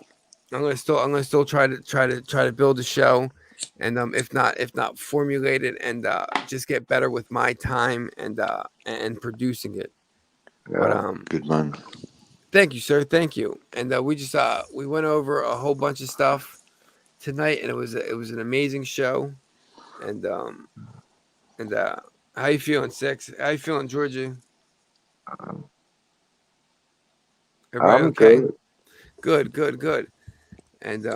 gonna still try to build a show, and if not formulate it and just get better with my time and producing it. But Good man. thank you, sir. Thank you. And we just we went over a whole bunch of stuff tonight, and it was an amazing show. And how you feeling, Six? How you feeling, Georgia? Everybody I'm okay? good. Good. And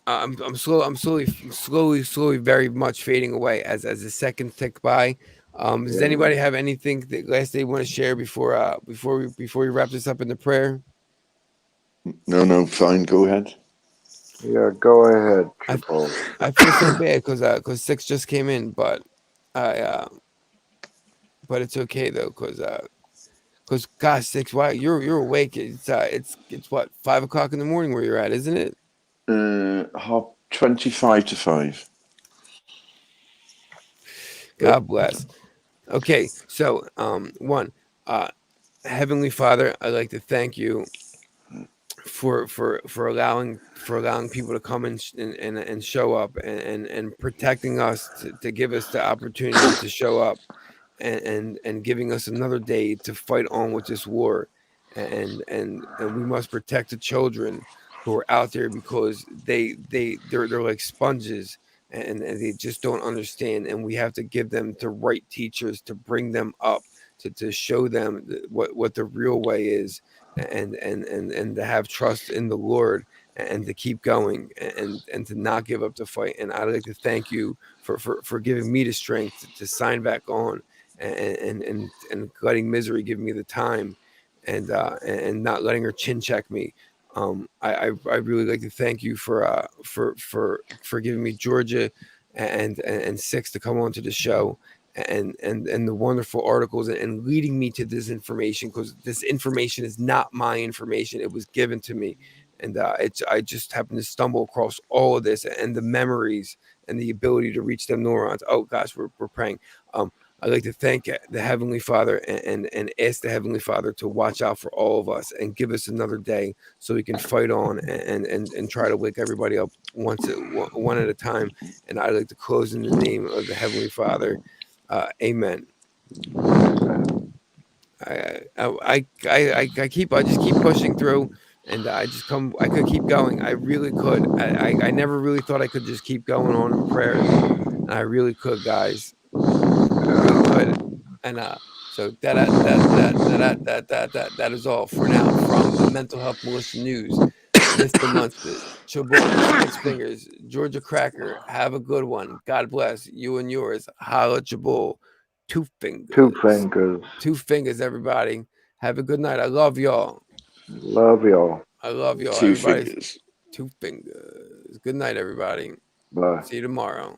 I'm slowly very much fading away as the seconds tick by. Does anybody have anything that last they want to share before we wrap this up in the prayer? No, fine. Go ahead. Yeah, go ahead, Triple. I feel so bad because Six just came in, but but it's okay though because gosh, Six, why you're awake? It's what 5 o'clock in the morning where you're at, isn't it? 25 to 5. God bless. Okay, so one, Heavenly Father, I'd like to thank you for allowing people to come and show up and protecting us to give us the opportunity to show up and giving us another day to fight on with this war, and we must protect the children who are out there because they're like sponges, and they just don't understand, and we have to give them the right teachers to bring them up to show them what the real way is, and to have trust in the Lord, and to keep going and to not give up the fight. And I'd like to thank you for giving me the strength to sign back on and letting Misery give me the time and not letting her chin check me. I really like to thank you for giving me Georgia and Six to come onto the show and the wonderful articles and leading me to this information, because this information is not my information. It was given to me. And I just happened to stumble across all of this and the memories and the ability to reach them neurons. Oh gosh, we're praying. I'd like to thank the Heavenly Father and ask the Heavenly Father to watch out for all of us and give us another day so we can fight on and try to wake everybody up one at a time. And I'd like to close in the name of the Heavenly Father. Amen. I just keep pushing through, and I could keep going. I really could. I never really thought I could just keep going on in prayer, and I really could, guys. I really could. And so that is all for now from the Mental Health Militia News. Mr. Munster, Chabot, Six Fingers, Georgia Cracker. Have a good one. God bless you and yours. Holla Chabot. Two fingers. Two fingers. Two fingers, everybody. Have a good night. I love y'all. Love y'all. I love y'all. Two Everybody. fingers. Two fingers. Good night, everybody. Bye. See you tomorrow.